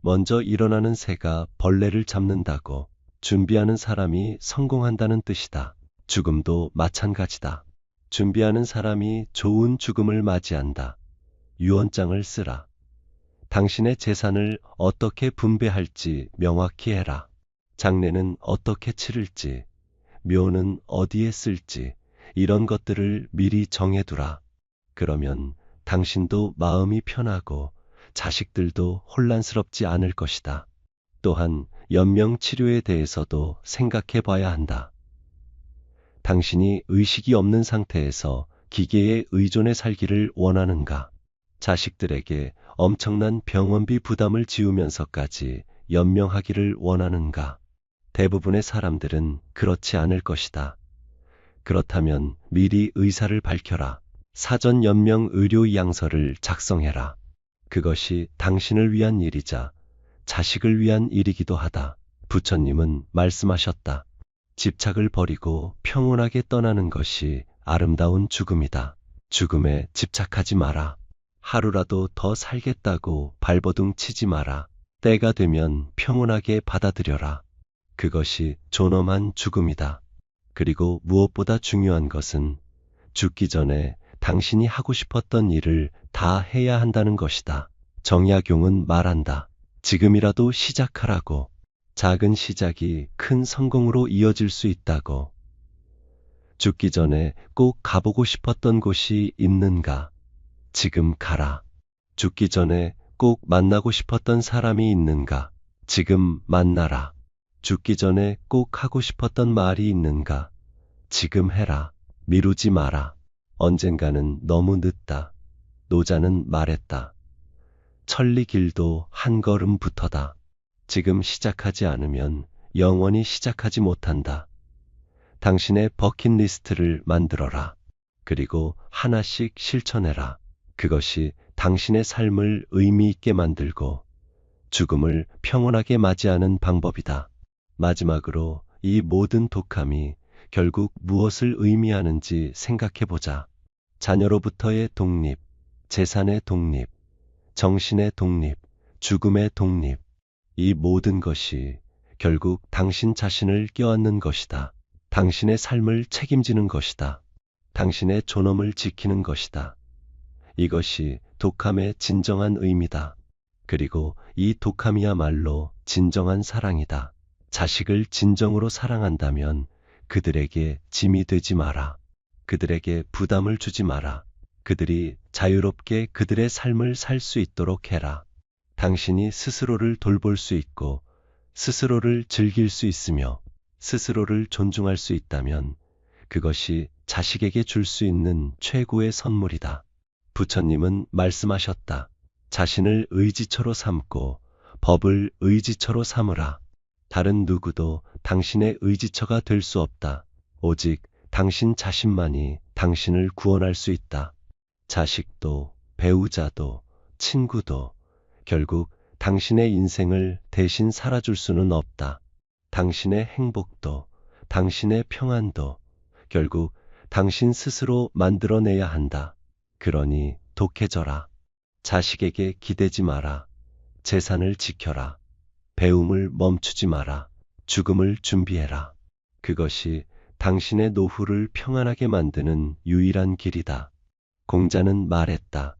Speaker 1: 먼저 일어나는 새가 벌레를 잡는다고 준비하는 사람이 성공한다는 뜻이다. 죽음도 마찬가지다. 준비하는 사람이 좋은 죽음을 맞이한다. 유언장을 쓰라. 당신의 재산을 어떻게 분배할지 명확히 해라. 장례는 어떻게 치를지, 묘는 어디에 쓸지, 이런 것들을 미리 정해두라. 그러면 당신도 마음이 편하고 자식들도 혼란스럽지 않을 것이다. 또한 연명치료에 대해서도 생각해 봐야 한다. 당신이 의식이 없는 상태에서 기계에 의존해 살기를 원하는가? 자식들에게 엄청난 병원비 부담을 지우면서까지 연명하기를 원하는가? 대부분의 사람들은 그렇지 않을 것이다. 그렇다면 미리 의사를 밝혀라. 사전 연명 의료 양서를 작성해라. 그것이 당신을 위한 일이자 자식을 위한 일이기도 하다. 부처님은 말씀하셨다. 집착을 버리고 평온하게 떠나는 것이 아름다운 죽음이다. 죽음에 집착하지 마라. 하루라도 더 살겠다고 발버둥 치지 마라. 때가 되면 평온하게 받아들여라. 그것이 존엄한 죽음이다. 그리고 무엇보다 중요한 것은 죽기 전에 당신이 하고 싶었던 일을 다 해야 한다는 것이다. 정약용은 말한다. 지금이라도 시작하라고. 작은 시작이 큰 성공으로 이어질 수 있다고. 죽기 전에 꼭 가보고 싶었던 곳이 있는가? 지금 가라. 죽기 전에 꼭 만나고 싶었던 사람이 있는가? 지금 만나라. 죽기 전에 꼭 하고 싶었던 말이 있는가? 지금 해라. 미루지 마라. 언젠가는 너무 늦다. 노자는 말했다. 천리길도 한 걸음부터다. 지금 시작하지 않으면 영원히 시작하지 못한다. 당신의 버킷리스트를 만들어라. 그리고 하나씩 실천해라. 그것이 당신의 삶을 의미 있게 만들고 죽음을 평온하게 맞이하는 방법이다. 마지막으로 이 모든 독함이 결국 무엇을 의미하는지 생각해보자. 자녀로부터의 독립, 재산의 독립, 정신의 독립, 죽음의 독립. 이 모든 것이 결국 당신 자신을 껴안는 것이다. 당신의 삶을 책임지는 것이다. 당신의 존엄을 지키는 것이다. 이것이 독함의 진정한 의미다. 그리고 이 독함이야말로 진정한 사랑이다. 자식을 진정으로 사랑한다면 그들에게 짐이 되지 마라. 그들에게 부담을 주지 마라. 그들이 자유롭게 그들의 삶을 살 수 있도록 해라. 당신이 스스로를 돌볼 수 있고 스스로를 즐길 수 있으며 스스로를 존중할 수 있다면 그것이 자식에게 줄 수 있는 최고의 선물이다. 부처님은 말씀하셨다. 자신을 의지처로 삼고 법을 의지처로 삼으라. 다른 누구도 당신의 의지처가 될 수 없다. 오직 당신 자신만이 당신을 구원할 수 있다. 자식도, 배우자도, 친구도 결국 당신의 인생을 대신 살아줄 수는 없다. 당신의 행복도, 당신의 평안도 결국 당신 스스로 만들어내야 한다. 그러니 독해져라. 자식에게 기대지 마라. 재산을 지켜라. 배움을 멈추지 마라. 죽음을 준비해라. 그것이 당신의 노후를 평안하게 만드는 유일한 길이다. 공자는 말했다.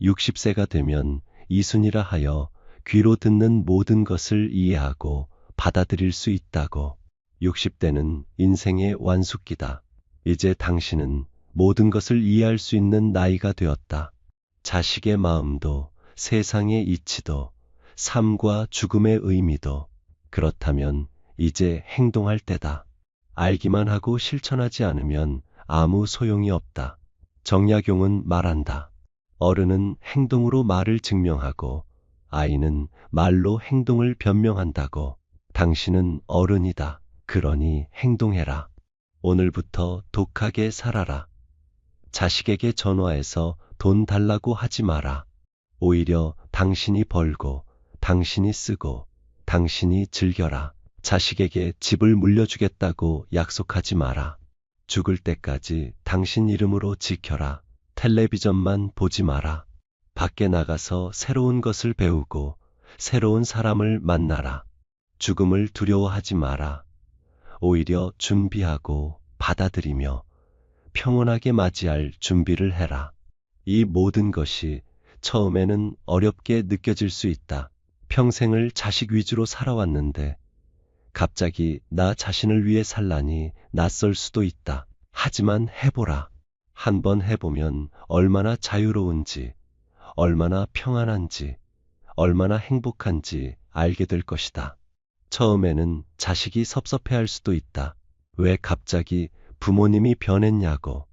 Speaker 1: 60세가 되면 이순이라 하여 귀로 듣는 모든 것을 이해하고 받아들일 수 있다고. 60대는 인생의 완숙기다. 이제 당신은 모든 것을 이해할 수 있는 나이가 되었다. 자식의 마음도 세상의 이치도 삶과 죽음의 의미도. 그렇다면 이제 행동할 때다. 알기만 하고 실천하지 않으면 아무 소용이 없다. 정약용은 말한다. 어른은 행동으로 말을 증명하고 아이는 말로 행동을 변명한다고. 당신은 어른이다. 그러니 행동해라. 오늘부터 독하게 살아라. 자식에게 전화해서 돈 달라고 하지 마라. 오히려 당신이 벌고 당신이 쓰고 당신이 즐겨라. 자식에게 집을 물려주겠다고 약속하지 마라. 죽을 때까지 당신 이름으로 지켜라. 텔레비전만 보지 마라. 밖에 나가서 새로운 것을 배우고 새로운 사람을 만나라. 죽음을 두려워하지 마라. 오히려 준비하고 받아들이며 평온하게 맞이할 준비를 해라. 이 모든 것이 처음에는 어렵게 느껴질 수 있다. 평생을 자식 위주로 살아왔는데 갑자기 나 자신을 위해 살라니 낯설 수도 있다. 하지만 해보라. 한번 해보면 얼마나 자유로운지, 얼마나 평안한지, 얼마나 행복한지 알게 될 것이다. 처음에는 자식이 섭섭해할 수도 있다. 왜 갑자기 부모님이 변했냐고,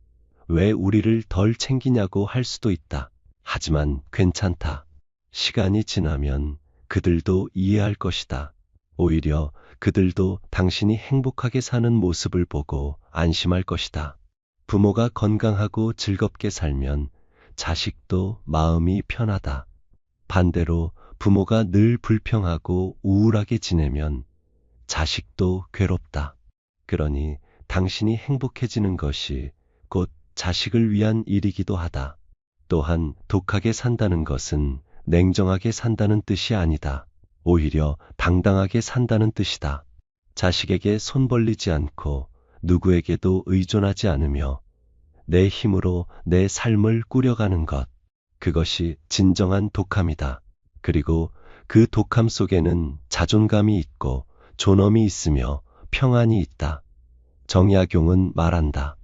Speaker 1: 왜 우리를 덜 챙기냐고 할 수도 있다. 하지만 괜찮다. 시간이 지나면 그들도 이해할 것이다. 오히려 그들도 당신이 행복하게 사는 모습을 보고 안심할 것이다. 부모가 건강하고 즐겁게 살면 자식도 마음이 편하다. 반대로 부모가 늘 불평하고 우울하게 지내면 자식도 괴롭다. 그러니 당신이 행복해지는 것이 곧 자식을 위한 일이기도 하다. 또한 독하게 산다는 것은 냉정하게 산다는 뜻이 아니다. 오히려 당당하게 산다는 뜻이다. 자식에게 손 벌리지 않고 누구에게도 의존하지 않으며 내 힘으로 내 삶을 꾸려가는 것. 그것이 진정한 독함이다. 그리고 그 독함 속에는 자존감이 있고 존엄이 있으며 평안이 있다. 정약용은 말한다.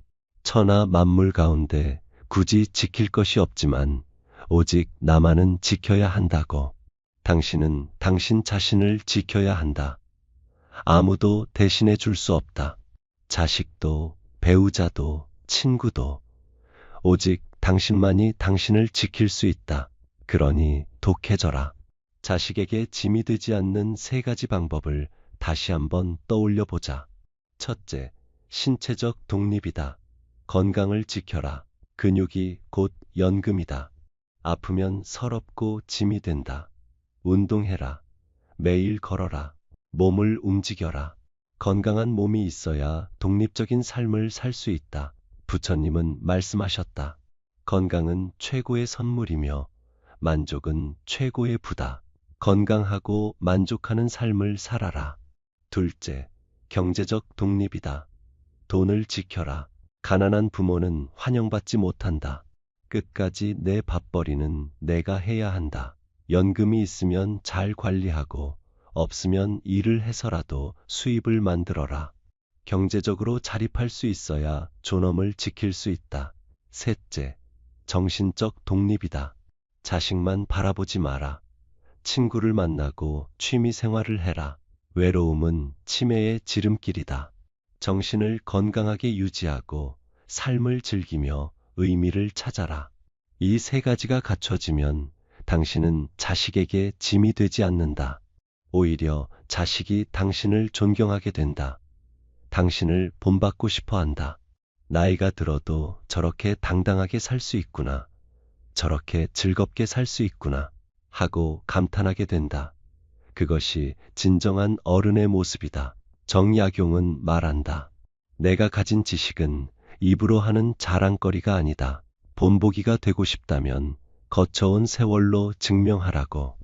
Speaker 1: 천하 만물 가운데 굳이 지킬 것이 없지만 오직 나만은 지켜야 한다고. 당신은 당신 자신을 지켜야 한다. 아무도 대신해 줄 수 없다. 자식도, 배우자도, 친구도. 오직 당신만이 당신을 지킬 수 있다. 그러니 독해져라. 자식에게 짐이 되지 않는 3가지 방법을 다시 한번 떠올려 보자. 첫째, 신체적 독립이다. 건강을 지켜라. 근육이 곧 연금이다. 아프면 서럽고 짐이 된다. 운동해라. 매일 걸어라. 몸을 움직여라. 건강한 몸이 있어야 독립적인 삶을 살 수 있다. 부처님은 말씀하셨다. 건강은 최고의 선물이며 만족은 최고의 부다. 건강하고 만족하는 삶을 살아라. 둘째, 경제적 독립이다. 돈을 지켜라. 가난한 부모는 환영받지 못한다. 끝까지 내 밥벌이는 내가 해야 한다. 연금이 있으면 잘 관리하고 없으면 일을 해서라도 수입을 만들어라. 경제적으로 자립할 수 있어야 존엄을 지킬 수 있다. 셋째, 정신적 독립이다. 자식만 바라보지 마라. 친구를 만나고 취미 생활을 해라. 외로움은 치매의 지름길이다. 정신을 건강하게 유지하고 삶을 즐기며 의미를 찾아라. 이 3가지가 갖춰지면 당신은 자식에게 짐이 되지 않는다. 오히려 자식이 당신을 존경하게 된다. 당신을 본받고 싶어 한다. 나이가 들어도 저렇게 당당하게 살 수 있구나. 저렇게 즐겁게 살 수 있구나. 하고 감탄하게 된다. 그것이 진정한 어른의 모습이다. 정약용은 말한다. 내가 가진 지식은 입으로 하는 자랑거리가 아니다. 본보기가 되고 싶다면 거쳐온 세월로 증명하라고.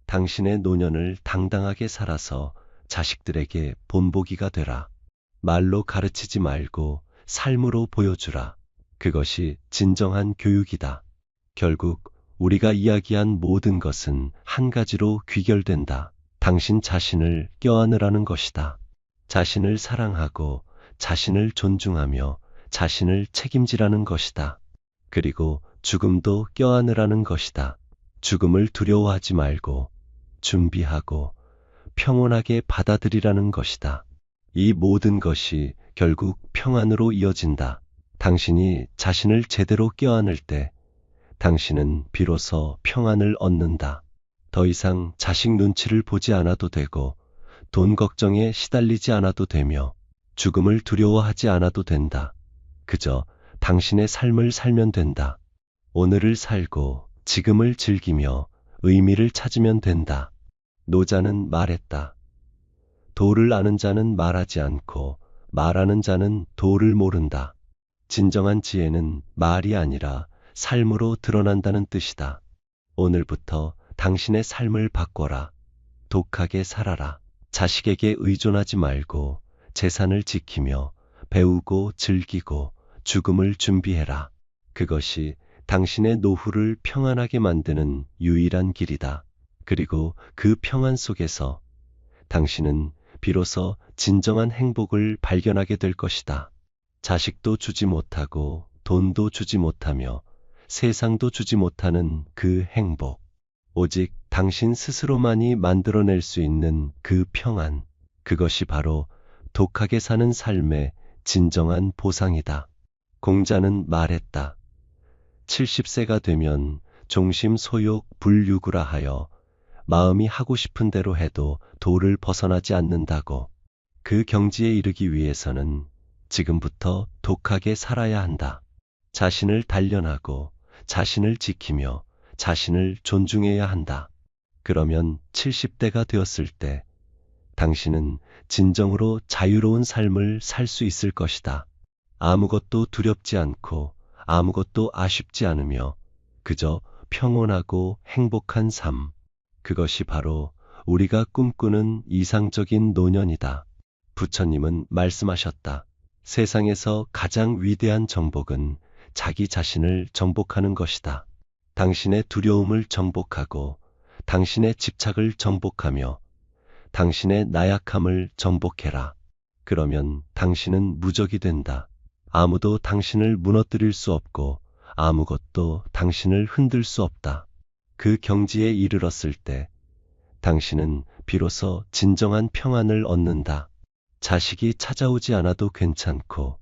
Speaker 1: 당신의 노년을 당당하게 살아서 자식들에게 본보기가 되라. 말로 가르치지 말고 삶으로 보여주라. 그것이 진정한 교육이다. 결국 우리가 이야기한 모든 것은 한 가지로 귀결된다. 당신 자신을 껴안으라는 것이다. 자신을 사랑하고 자신을 존중하며 자신을 책임지라는 것이다. 그리고 죽음도 껴안으라는 것이다. 죽음을 두려워하지 말고 준비하고 평온하게 받아들이라는 것이다. 이 모든 것이 결국 평안으로 이어진다. 당신이 자신을 제대로 껴안을 때 당신은 비로소 평안을 얻는다. 더 이상 자식 눈치를 보지 않아도 되고 돈 걱정에 시달리지 않아도 되며 죽음을 두려워하지 않아도 된다. 그저 당신의 삶을 살면 된다. 오늘을 살고 지금을 즐기며 의미를 찾으면 된다. 노자는 말했다. 도를 아는 자는 말하지 않고 말하는 자는 도를 모른다. 진정한 지혜는 말이 아니라 삶으로 드러난다는 뜻이다. 오늘부터 당신의 삶을 바꿔라. 독하게 살아라. 자식에게 의존하지 말고 재산을 지키며 배우고 즐기고 죽음을 준비해라. 그것이 당신의 노후를 평안하게 만드는 유일한 길이다. 그리고 그 평안 속에서 당신은 비로소 진정한 행복을 발견하게 될 것이다. 자식도 주지 못하고 돈도 주지 못하며 세상도 주지 못하는 그 행복. 오직 당신 스스로만이 만들어낼 수 있는 그 평안. 그것이 바로 독하게 사는 삶의 진정한 보상이다. 공자는 말했다. 70세가 되면 종심 소욕 불유구라 하여 마음이 하고 싶은 대로 해도 도를 벗어나지 않는다고. 그 경지에 이르기 위해서는 지금부터 독하게 살아야 한다. 자신을 단련하고 자신을 지키며 자신을 존중해야 한다. 그러면 70대가 되었을 때 당신은 진정으로 자유로운 삶을 살 수 있을 것이다. 아무것도 두렵지 않고 아무것도 아쉽지 않으며 그저 평온하고 행복한 삶. 그것이 바로 우리가 꿈꾸는 이상적인 노년이다. 부처님은 말씀하셨다. 세상에서 가장 위대한 정복은 자기 자신을 정복하는 것이다. 당신의 두려움을 정복하고 당신의 집착을 정복하며 당신의 나약함을 정복해라. 그러면 당신은 무적이 된다. 아무도 당신을 무너뜨릴 수 없고 아무것도 당신을 흔들 수 없다. 그 경지에 이르렀을 때 당신은 비로소 진정한 평안을 얻는다. 자식이 찾아오지 않아도 괜찮고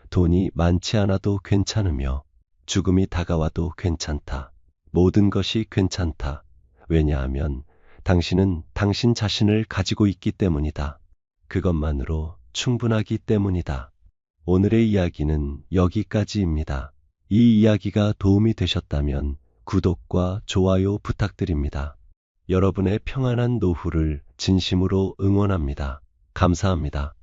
Speaker 1: 돈이 많지 않아도 괜찮으며 죽음이 다가와도 괜찮다. 모든 것이 괜찮다. 왜냐하면 당신은 당신 자신을 가지고 있기 때문이다. 그것만으로 충분하기 때문이다. 오늘의 이야기는 여기까지입니다. 이 이야기가 도움이 되셨다면 구독과 좋아요 부탁드립니다. 여러분의 평안한 노후를 진심으로 응원합니다. 감사합니다.